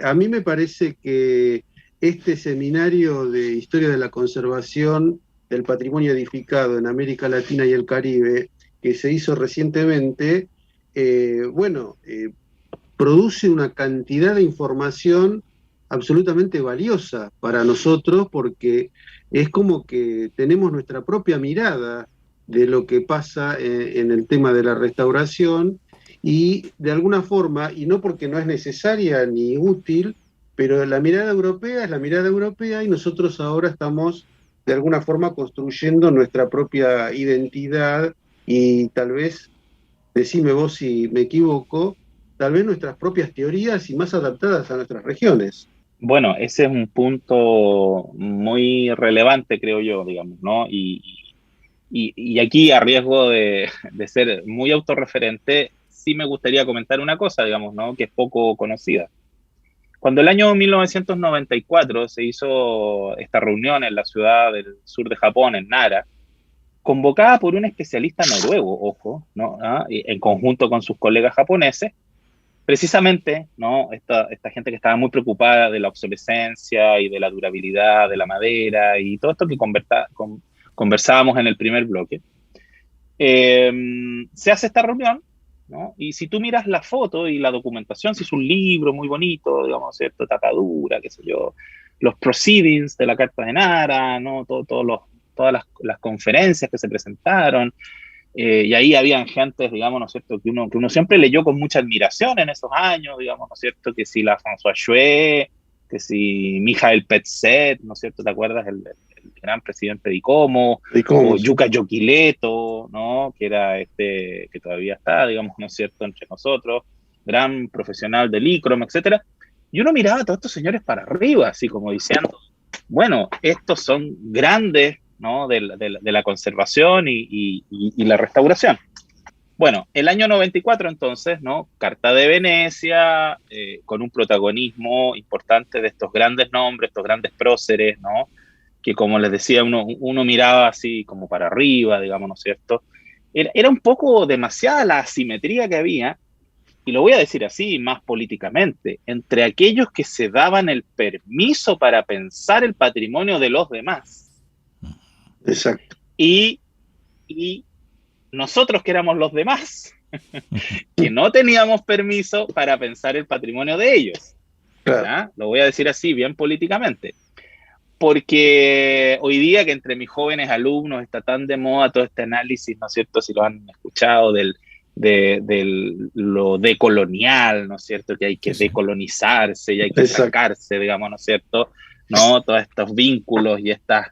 A mí me parece que este seminario de Historia de la Conservación del Patrimonio Edificado en América Latina y el Caribe, que se hizo recientemente, produce una cantidad de información absolutamente valiosa para nosotros, porque es como que tenemos nuestra propia mirada de lo que pasa en el tema de la restauración, y de alguna forma, y no porque no es necesaria ni útil, pero la mirada europea es la mirada europea, y nosotros ahora estamos de alguna forma construyendo nuestra propia identidad, y tal vez, decime vos si me equivoco, tal vez nuestras propias teorías y más adaptadas a nuestras regiones. Bueno, ese es un punto muy relevante, creo yo, digamos, ¿no? Y aquí, a riesgo de ser muy autorreferente, sí me gustaría comentar una cosa, digamos, ¿no? Que es poco conocida. Cuando el año 1994 se hizo esta reunión en la ciudad del sur de Japón, en Nara, convocada por un especialista noruego, ojo, ¿no? En conjunto con sus colegas japoneses, precisamente, ¿no? Esta gente que estaba muy preocupada de la obsolescencia y de la durabilidad de la madera y todo esto que conversábamos en el primer bloque, se hace esta reunión, ¿no? Y si tú miras la foto y la documentación, si es un libro muy bonito, digamos, ¿cierto? Tapa dura, qué sé yo, los proceedings de la Carta de Nara, ¿no? Todas las conferencias que se presentaron, y ahí habían gentes, digamos, ¿no es cierto?, que uno siempre leyó con mucha admiración en esos años, digamos, ¿no es cierto?, que si la François Hsueh, que si Mijael Petzet, ¿no es cierto?, ¿te acuerdas? El gran presidente de ICOMOS, o Yuka Yokileto, ¿no?, que era que todavía está, digamos, ¿no es cierto?, entre nosotros, gran profesional del ICROM, etcétera. Y uno miraba a todos estos señores para arriba, así como diciendo, bueno, estos son grandes, ¿no?, de la conservación y la restauración. Bueno, el año 94 entonces, ¿no?, Carta de Venecia, con un protagonismo importante de estos grandes nombres, estos grandes próceres, ¿no?, que como les decía, uno miraba así como para arriba, digamos, ¿no es cierto? Era un poco demasiada la asimetría que había, y lo voy a decir así, más políticamente, entre aquellos que se daban el permiso para pensar el patrimonio de los demás. Exacto. Y nosotros que éramos los demás, que no teníamos permiso para pensar el patrimonio de ellos. Claro. Lo voy a decir así, bien políticamente. Porque hoy día que entre mis jóvenes alumnos está tan de moda todo este análisis, ¿no es cierto?, si lo han escuchado, de lo decolonial, ¿no es cierto?, que hay que decolonizarse y hay que sacarse, digamos, ¿no es cierto?, ¿no?, todos estos vínculos y estas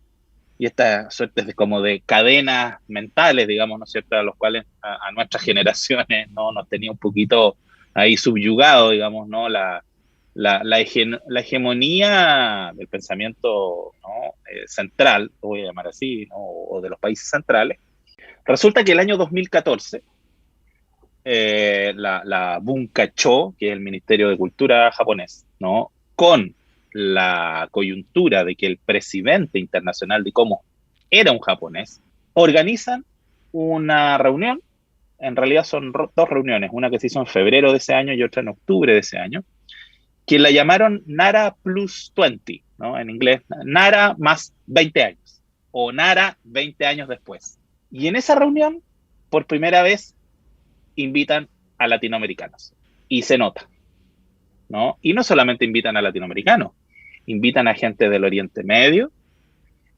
suertes de cadenas mentales, digamos, ¿no es cierto?, a los cuales a nuestras generaciones, ¿no?, nos tenía un poquito ahí subyugado, digamos, ¿no?, la hegemonía del pensamiento, ¿no?, central, lo voy a llamar así, ¿no?, o de los países centrales. Resulta que el año 2014, la Bunkacho, que es el Ministerio de Cultura japonés, ¿no?, con la coyuntura de que el presidente internacional de ICOMOS era un japonés, organizan una reunión. En realidad son dos reuniones, una que se hizo en febrero de ese año y otra en octubre de ese año, que la llamaron Nara Plus 20, ¿no?, en inglés, Nara más 20 años, o Nara 20 años después. Y en esa reunión, por primera vez, invitan a latinoamericanos, y se nota, ¿no? Y no solamente invitan a latinoamericanos, invitan a gente del Oriente Medio,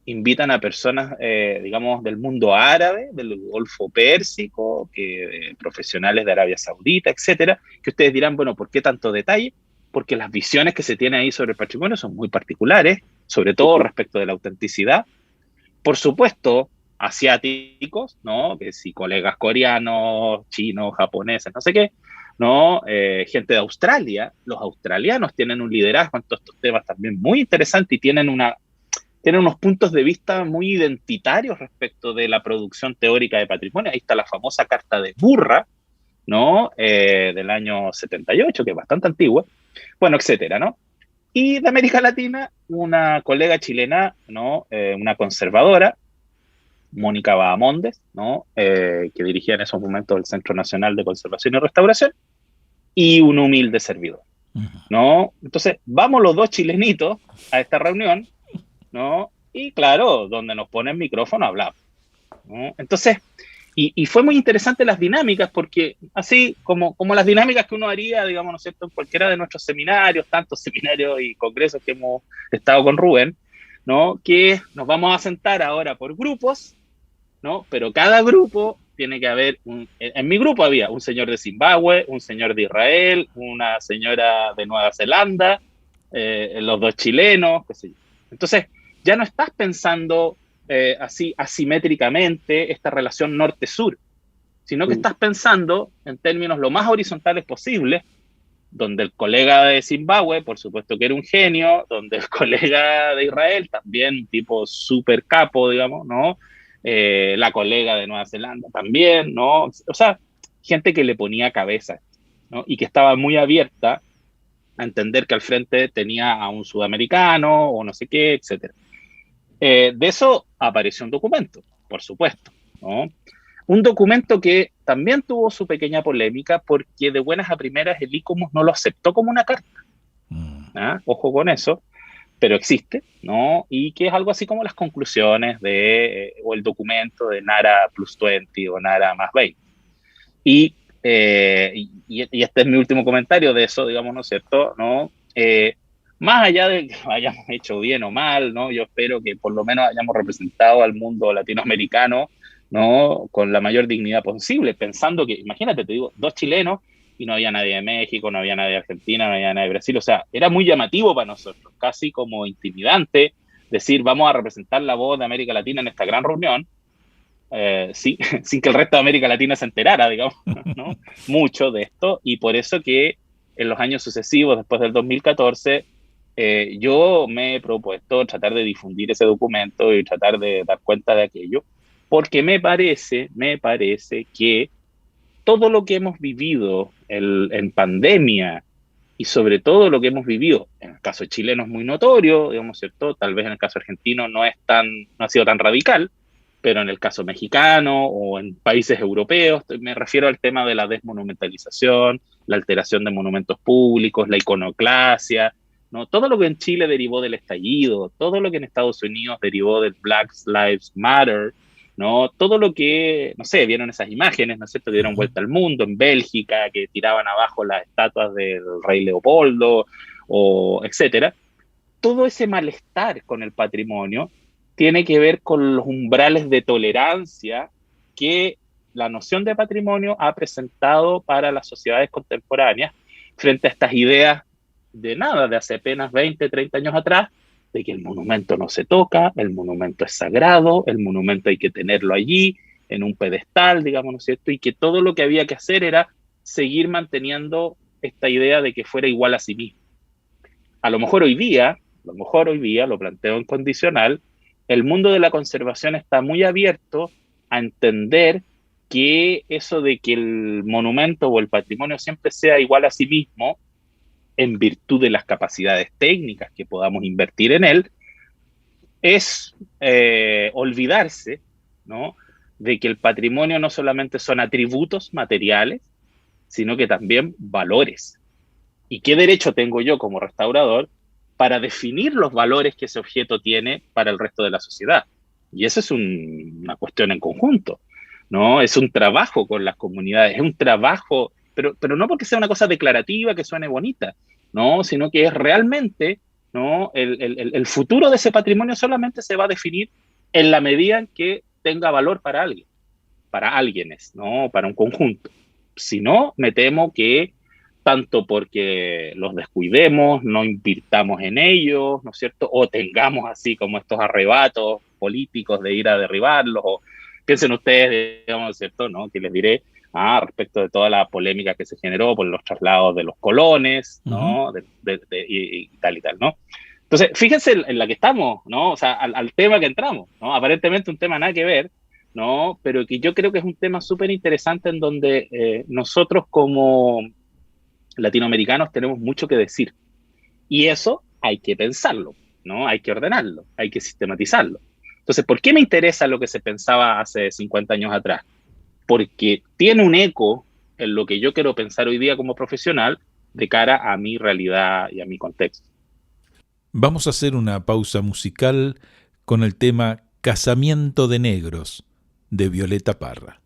invitan a personas, digamos, del mundo árabe, del Golfo Pérsico, profesionales de Arabia Saudita, etcétera, que ustedes dirán, bueno, ¿por qué tanto detalle? Porque las visiones que se tienen ahí sobre el patrimonio son muy particulares, sobre todo respecto de la autenticidad. Por supuesto, asiáticos, ¿no?, que si colegas coreanos, chinos, japoneses, no sé qué, ¿no? Gente de Australia. Los australianos tienen un liderazgo en todos estos temas también muy interesante y tienen unos puntos de vista muy identitarios respecto de la producción teórica de patrimonio. Ahí está la famosa Carta de Burra, ¿no?, del año 78, que es bastante antigua, bueno, etcétera, ¿no? Y de América Latina, una colega chilena, ¿no?, una conservadora, Mónica Bahamondes, ¿no?, que dirigía en esos momentos el Centro Nacional de Conservación y Restauración, y un humilde servidor. ¿no? Entonces, vamos los dos chilenitos a esta reunión, ¿no? Y claro, donde nos ponen micrófono hablamos, ¿no? Entonces, y fue muy interesante las dinámicas, porque así como las dinámicas que uno haría, digamos, ¿no es cierto?, en cualquiera de nuestros seminarios, tantos seminarios y congresos que hemos estado con Rubén, ¿no? Que nos vamos a sentar ahora por grupos, ¿no? Pero cada grupo tiene que haber, en mi grupo había un señor de Zimbabue, un señor de Israel, una señora de Nueva Zelanda, los dos chilenos, qué sé yo. Entonces, ya no estás pensando así asimétricamente esta relación norte-sur, sino que estás pensando en términos lo más horizontales posibles, donde el colega de Zimbabue, por supuesto que era un genio, donde el colega de Israel, también un tipo súper capo, digamos, ¿no? La colega de Nueva Zelanda también, ¿no? O sea, gente que le ponía cabeza, ¿no? Y que estaba muy abierta a entender que al frente tenía a un sudamericano o no sé qué, etc. De eso apareció un documento, por supuesto, ¿no? Un documento que también tuvo su pequeña polémica porque de buenas a primeras el ICOMOS no lo aceptó como una carta. ¿Ah? Ojo con eso, pero existe, ¿no? Y que es algo así como las conclusiones o el documento de NARA Plus 20 o NARA más 20. Y este es mi último comentario de eso, digamos, ¿no es cierto?, ¿no? Más allá de que hayamos hecho bien o mal, ¿no? Yo espero que por lo menos hayamos representado al mundo latinoamericano, ¿no?, con la mayor dignidad posible, pensando que, imagínate, te digo, dos chilenos y no había nadie de México, no había nadie de Argentina, no había nadie de Brasil, o sea, era muy llamativo para nosotros, casi como intimidante, decir, vamos a representar la voz de América Latina en esta gran reunión, sí, sin que el resto de América Latina se enterara, digamos, ¿no? Mucho de esto, y por eso que en los años sucesivos, después del 2014, yo me he propuesto tratar de difundir ese documento y tratar de dar cuenta de aquello, porque me parece que todo lo que hemos vivido en pandemia y sobre todo lo que hemos vivido, en el caso chileno es muy notorio, digamos, ¿cierto? Tal vez en el caso argentino no ha sido tan radical, pero en el caso mexicano o en países europeos, me refiero al tema de la desmonumentalización, la alteración de monumentos públicos, la iconoclasia, ¿no? Todo lo que en Chile derivó del estallido, todo lo que en Estados Unidos derivó del Black Lives Matter, ¿no? Todo lo que, no sé, vieron esas imágenes, ¿no es cierto?, dieron vuelta al mundo, en Bélgica, que tiraban abajo las estatuas del rey Leopoldo, o etcétera. Todo ese malestar con el patrimonio tiene que ver con los umbrales de tolerancia que la noción de patrimonio ha presentado para las sociedades contemporáneas frente a estas ideas de hace apenas 20, 30 años atrás, de que el monumento no se toca, el monumento es sagrado, el monumento hay que tenerlo allí, en un pedestal, digamos, ¿no es cierto? Y que todo lo que había que hacer era seguir manteniendo esta idea de que fuera igual a sí mismo. A lo mejor hoy día, lo planteo en condicional, el mundo de la conservación está muy abierto a entender que eso de que el monumento o el patrimonio siempre sea igual a sí mismo, en virtud de las capacidades técnicas que podamos invertir en él, es olvidarse, ¿no?, de que el patrimonio no solamente son atributos materiales, sino que también valores. ¿Y qué derecho tengo yo como restaurador para definir los valores que ese objeto tiene para el resto de la sociedad? Y eso es una cuestión en conjunto, ¿no? Es un trabajo con las comunidades, es un trabajo, pero no porque sea una cosa declarativa que suene bonita, ¿no?, sino que es realmente, ¿no?, el futuro de ese patrimonio solamente se va a definir en la medida en que tenga valor para alguien, para alguienes, ¿no?, para un conjunto. Si no, me temo que tanto porque los descuidemos, no invirtamos en ellos, ¿no es cierto?, o tengamos así como estos arrebatos políticos de ir a derribarlos, o piensen ustedes, digamos, ¿cierto?, ¿no?, que les diré respecto de toda la polémica que se generó por los traslados de los colones, ¿no?, y tal y tal, ¿no? Entonces, fíjense en la que estamos, ¿no? O sea, al tema que entramos, ¿no? Aparentemente un tema nada que ver, ¿no?, pero que yo creo que es un tema súper interesante en donde nosotros como latinoamericanos tenemos mucho que decir. Y eso hay que pensarlo, ¿no? Hay que ordenarlo, hay que sistematizarlo. Entonces, ¿por qué me interesa lo que se pensaba hace 50 años atrás? Porque tiene un eco en lo que yo quiero pensar hoy día como profesional, de cara a mi realidad y a mi contexto. Vamos a hacer una pausa musical con el tema Casamiento de Negros, de Violeta Parra.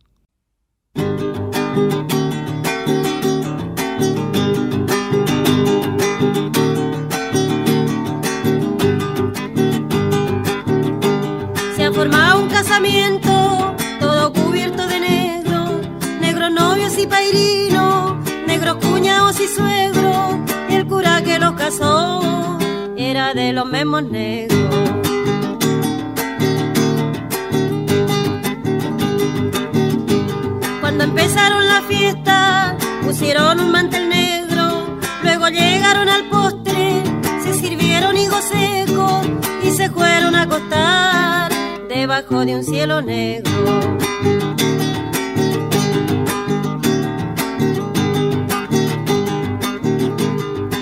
Se ha formado un casamiento, todo cubierto de negro, negros novios y pairinos, negros cuñados y suegros, y el cura que los casó era de los mismos negros. Cuando empezaron la fiesta, pusieron un mantel negro, luego llegaron al postre, se sirvieron higos secos y se fueron a acostar debajo de un cielo negro.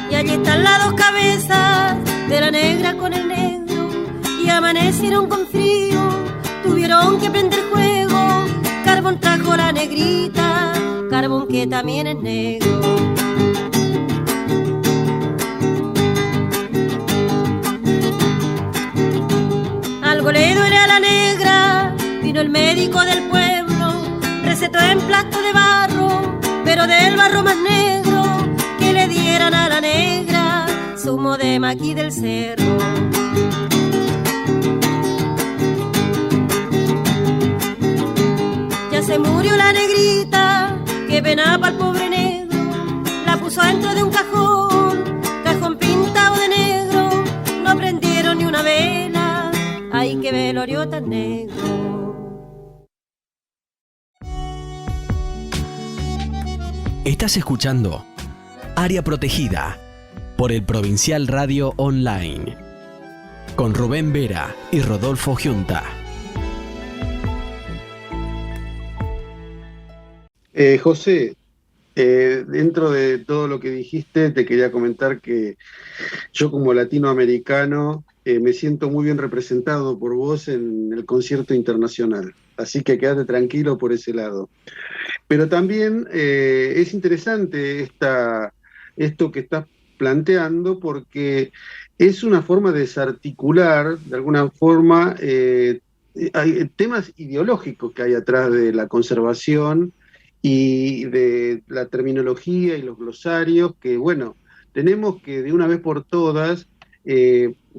Y allí están las dos cabezas de la negra con el negro, y amanecieron con frío, tuvieron que prender fuego. Carbón trajo la negrita, carbón que también es negro. Algo le duele a la negra, vino el médico del pueblo, recetó emplasto de barro, pero del barro más negro, que le dieran a la negra zumo de maquí del cerro. Ya se murió la negrita, que penaba al pobre negro, la puso dentro de un cajón, cajón pintado de negro, no prendieron ni una vela, ay que velorio tan negro. Estás escuchando Área Protegida por el Provincial Radio Online con Rubén Vera y Rodolfo Giunta. José, dentro de todo lo que dijiste, te quería comentar que yo como latinoamericano me siento muy bien representado por vos en el concierto internacional, así que quédate tranquilo por ese lado. Pero también es interesante esto que estás planteando, porque es una forma de desarticular, de alguna forma, hay temas ideológicos que hay atrás de la conservación y de la terminología y los glosarios, que bueno, tenemos que de una vez por todas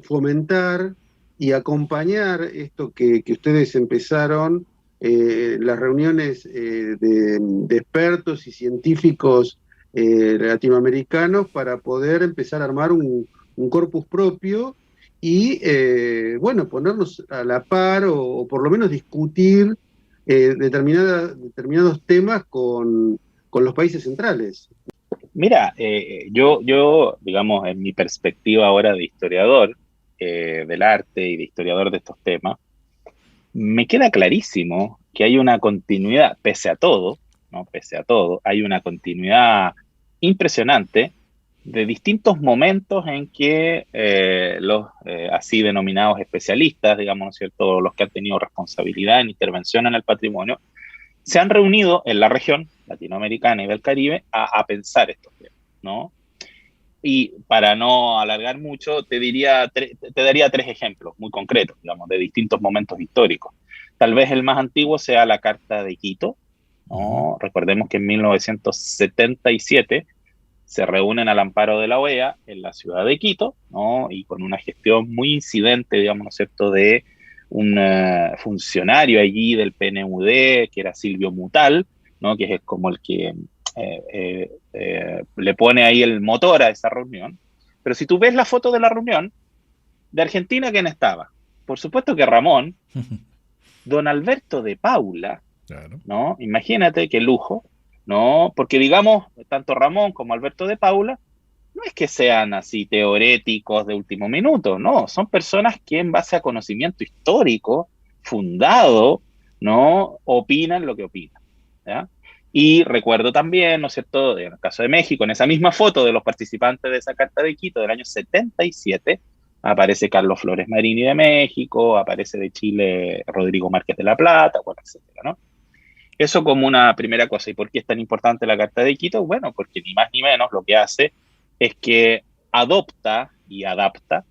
fomentar y acompañar esto que ustedes empezaron, las reuniones de expertos y científicos latinoamericanos, para poder empezar a armar un corpus propio y bueno, ponernos a la par o por lo menos discutir determinados temas con los países centrales. Mira, yo, digamos, en mi perspectiva ahora de historiador del arte y de historiador de estos temas, me queda clarísimo que hay una continuidad, pese a todo, ¿no? Pese a todo, hay una continuidad impresionante de distintos momentos en que los así denominados especialistas, digamos, ¿no es cierto?, los que han tenido responsabilidad en intervención en el patrimonio, se han reunido en la región latinoamericana y del Caribe a pensar estos temas, ¿no? Y para no alargar mucho, te daría tres ejemplos muy concretos, digamos, de distintos momentos históricos. Tal vez el más antiguo sea la Carta de Quito, ¿no? Recordemos que en 1977 se reúnen al amparo de la OEA en la ciudad de Quito, ¿no? Y con una gestión muy incidente, digamos, ¿no es cierto?, de un funcionario allí del PNUD, que era Silvio Mutal, ¿no?, que es como el que le pone ahí el motor a esa reunión. Pero si tú ves la foto de la reunión, de Argentina, ¿quién estaba? Por supuesto que Ramón, don Alberto de Paula, claro, ¿no? Imagínate qué lujo, ¿no? Porque digamos, tanto Ramón como Alberto de Paula, no es que sean así teoréticos de último minuto, no, son personas que en base a conocimiento histórico, fundado, ¿no?, opinan lo que opinan, ¿ya? Y recuerdo también, ¿no es cierto?, en el caso de México, en esa misma foto de los participantes de esa Carta de Quito del año 77, aparece Carlos Flores Marini de México, aparece de Chile Rodrigo Márquez de la Plata, bueno, etcétera, ¿no? Eso como una primera cosa. ¿Y por qué es tan importante la Carta de Quito? Bueno, porque ni más ni menos lo que hace es que adopta y adapta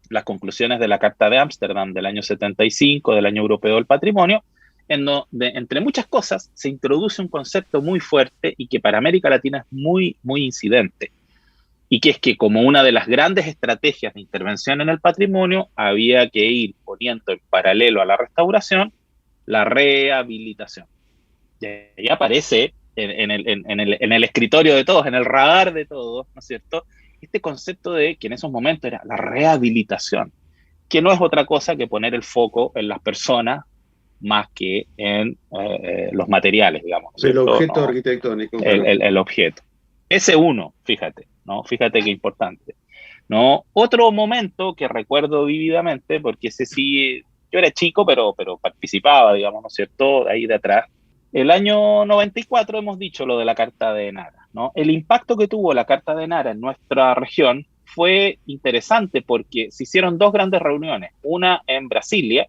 las conclusiones de la Carta de Ámsterdam del año 75, del Año Europeo del Patrimonio, en donde, entre muchas cosas, se introduce un concepto muy fuerte y que para América Latina es muy, muy incidente, y que es que como una de las grandes estrategias de intervención en el patrimonio, había que ir poniendo en paralelo a la restauración la rehabilitación. Y ahí aparece en el escritorio de todos, en el radar de todos, ¿no es cierto?, este concepto de que en esos momentos era la rehabilitación, que no es otra cosa que poner el foco en las personas más que en los materiales, digamos. ¿No? El objeto arquitectónico. El objeto. Ese uno, fíjate, ¿no? Fíjate qué importante, ¿no? Otro momento que recuerdo vívidamente, porque ese sí, yo era chico, pero participaba, digamos, ¿no es cierto?, ahí de atrás. El año 94 hemos dicho lo de la Carta de Nara, ¿no? El impacto que tuvo la Carta de Nara en nuestra región fue interesante porque se hicieron dos grandes reuniones, una en Brasilia.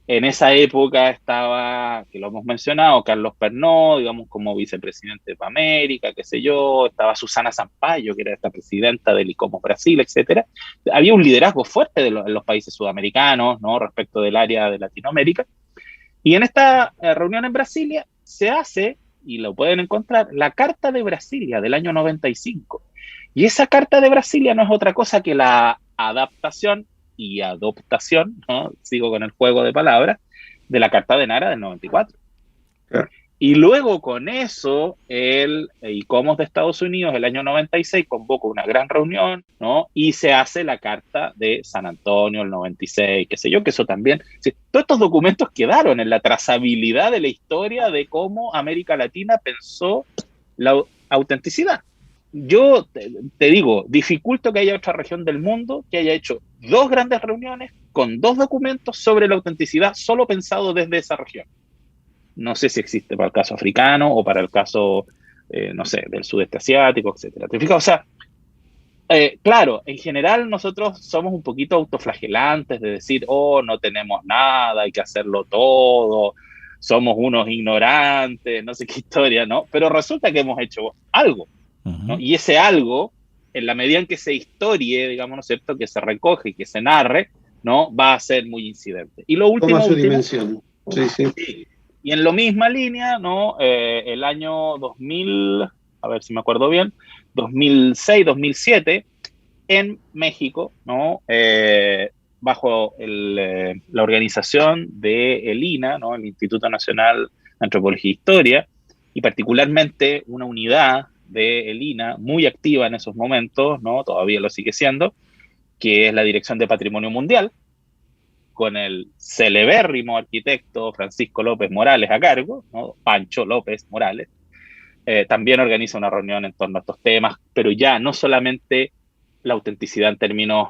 En esa época estaba, que lo hemos mencionado, Carlos Pernod, digamos, como vicepresidente de América, qué sé yo, estaba Susana Sampaio, que era esta presidenta del ICOMOS Brasil, etcétera. Había un liderazgo fuerte en los países sudamericanos, ¿no?, respecto del área de Latinoamérica. Y en esta reunión en Brasilia se hace, y lo pueden encontrar, la Carta de Brasilia del año 95. Y esa Carta de Brasilia no es otra cosa que la adaptación y adoptación, ¿no?, sigo con el juego de palabras, de la Carta de Nara del 94. Claro. Y luego con eso, el ICOMOS de Estados Unidos, el año 96, convoca una gran reunión, ¿no?, y se hace la Carta de San Antonio, el 96, qué sé yo, que eso también, sí, todos estos documentos quedaron en la trazabilidad de la historia de cómo América Latina pensó la autenticidad. Yo te digo, dificulto que haya otra región del mundo que haya hecho dos grandes reuniones con dos documentos sobre la autenticidad solo pensado desde esa región. No sé si existe para el caso africano o para el caso, no sé, del sudeste asiático, etcétera. ¿Te fijas? O sea, claro, en general nosotros somos un poquito autoflagelantes de decir, oh, no tenemos nada, hay que hacerlo todo, somos unos ignorantes, no sé qué historia, ¿no? Pero resulta que hemos hecho algo, ¿no? Y ese algo, en la medida en que se historie, digamos, ¿no es cierto?, que se recoge y que se narre, ¿no?, va a ser muy incidente. Y lo último... Toma su dimensión. Sí. Y en la misma línea, ¿no?, el año 2000, a ver si me acuerdo bien, 2006, 2007, en México, ¿no?, bajo la organización del INAH, ¿no?, el Instituto Nacional de Antropología e Historia, y particularmente una unidad del INAH muy activa en esos momentos, ¿no?, todavía lo sigue siendo, que es la Dirección de Patrimonio Mundial, con el celebérrimo arquitecto Francisco López Morales a cargo, ¿no?, Pancho López Morales. También organiza una reunión en torno a estos temas, pero ya no solamente la autenticidad en términos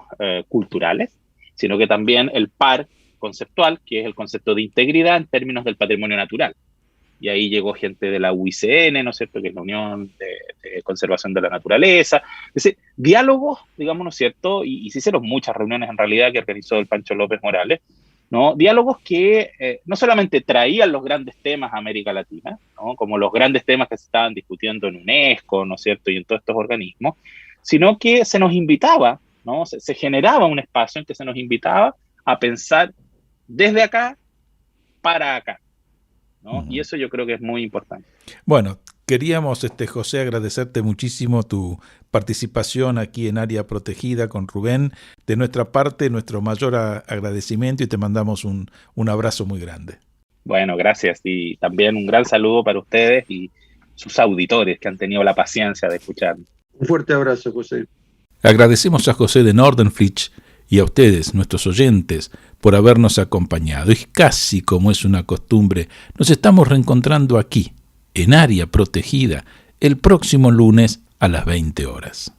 culturales, sino que también el par conceptual, que es el concepto de integridad en términos del patrimonio natural. Y ahí llegó gente de la UICN, ¿no es cierto?, que es la Unión de Conservación de la Naturaleza. Es decir, diálogos, digamos, ¿no es cierto?, y se hicieron muchas reuniones en realidad que organizó el Pancho López Morales, ¿no?, diálogos que no solamente traían los grandes temas a América Latina, ¿no?, como los grandes temas que se estaban discutiendo en UNESCO, ¿no es cierto?, y en todos estos organismos, sino que se nos invitaba, ¿no?, se generaba un espacio en que se nos invitaba a pensar desde acá para acá, ¿no? Y eso yo creo que es muy importante. Bueno, queríamos, José, agradecerte muchísimo tu participación aquí en Área Protegida con Rubén. De nuestra parte, nuestro mayor agradecimiento, y te mandamos un abrazo muy grande. Bueno, gracias, y también un gran saludo para ustedes y sus auditores que han tenido la paciencia de escucharnos. Un fuerte abrazo, José. Agradecemos a José de Nordenflich y a ustedes, nuestros oyentes, por habernos acompañado. Y casi como es una costumbre, nos estamos reencontrando aquí, en Área Protegida, el próximo lunes a las 20 horas.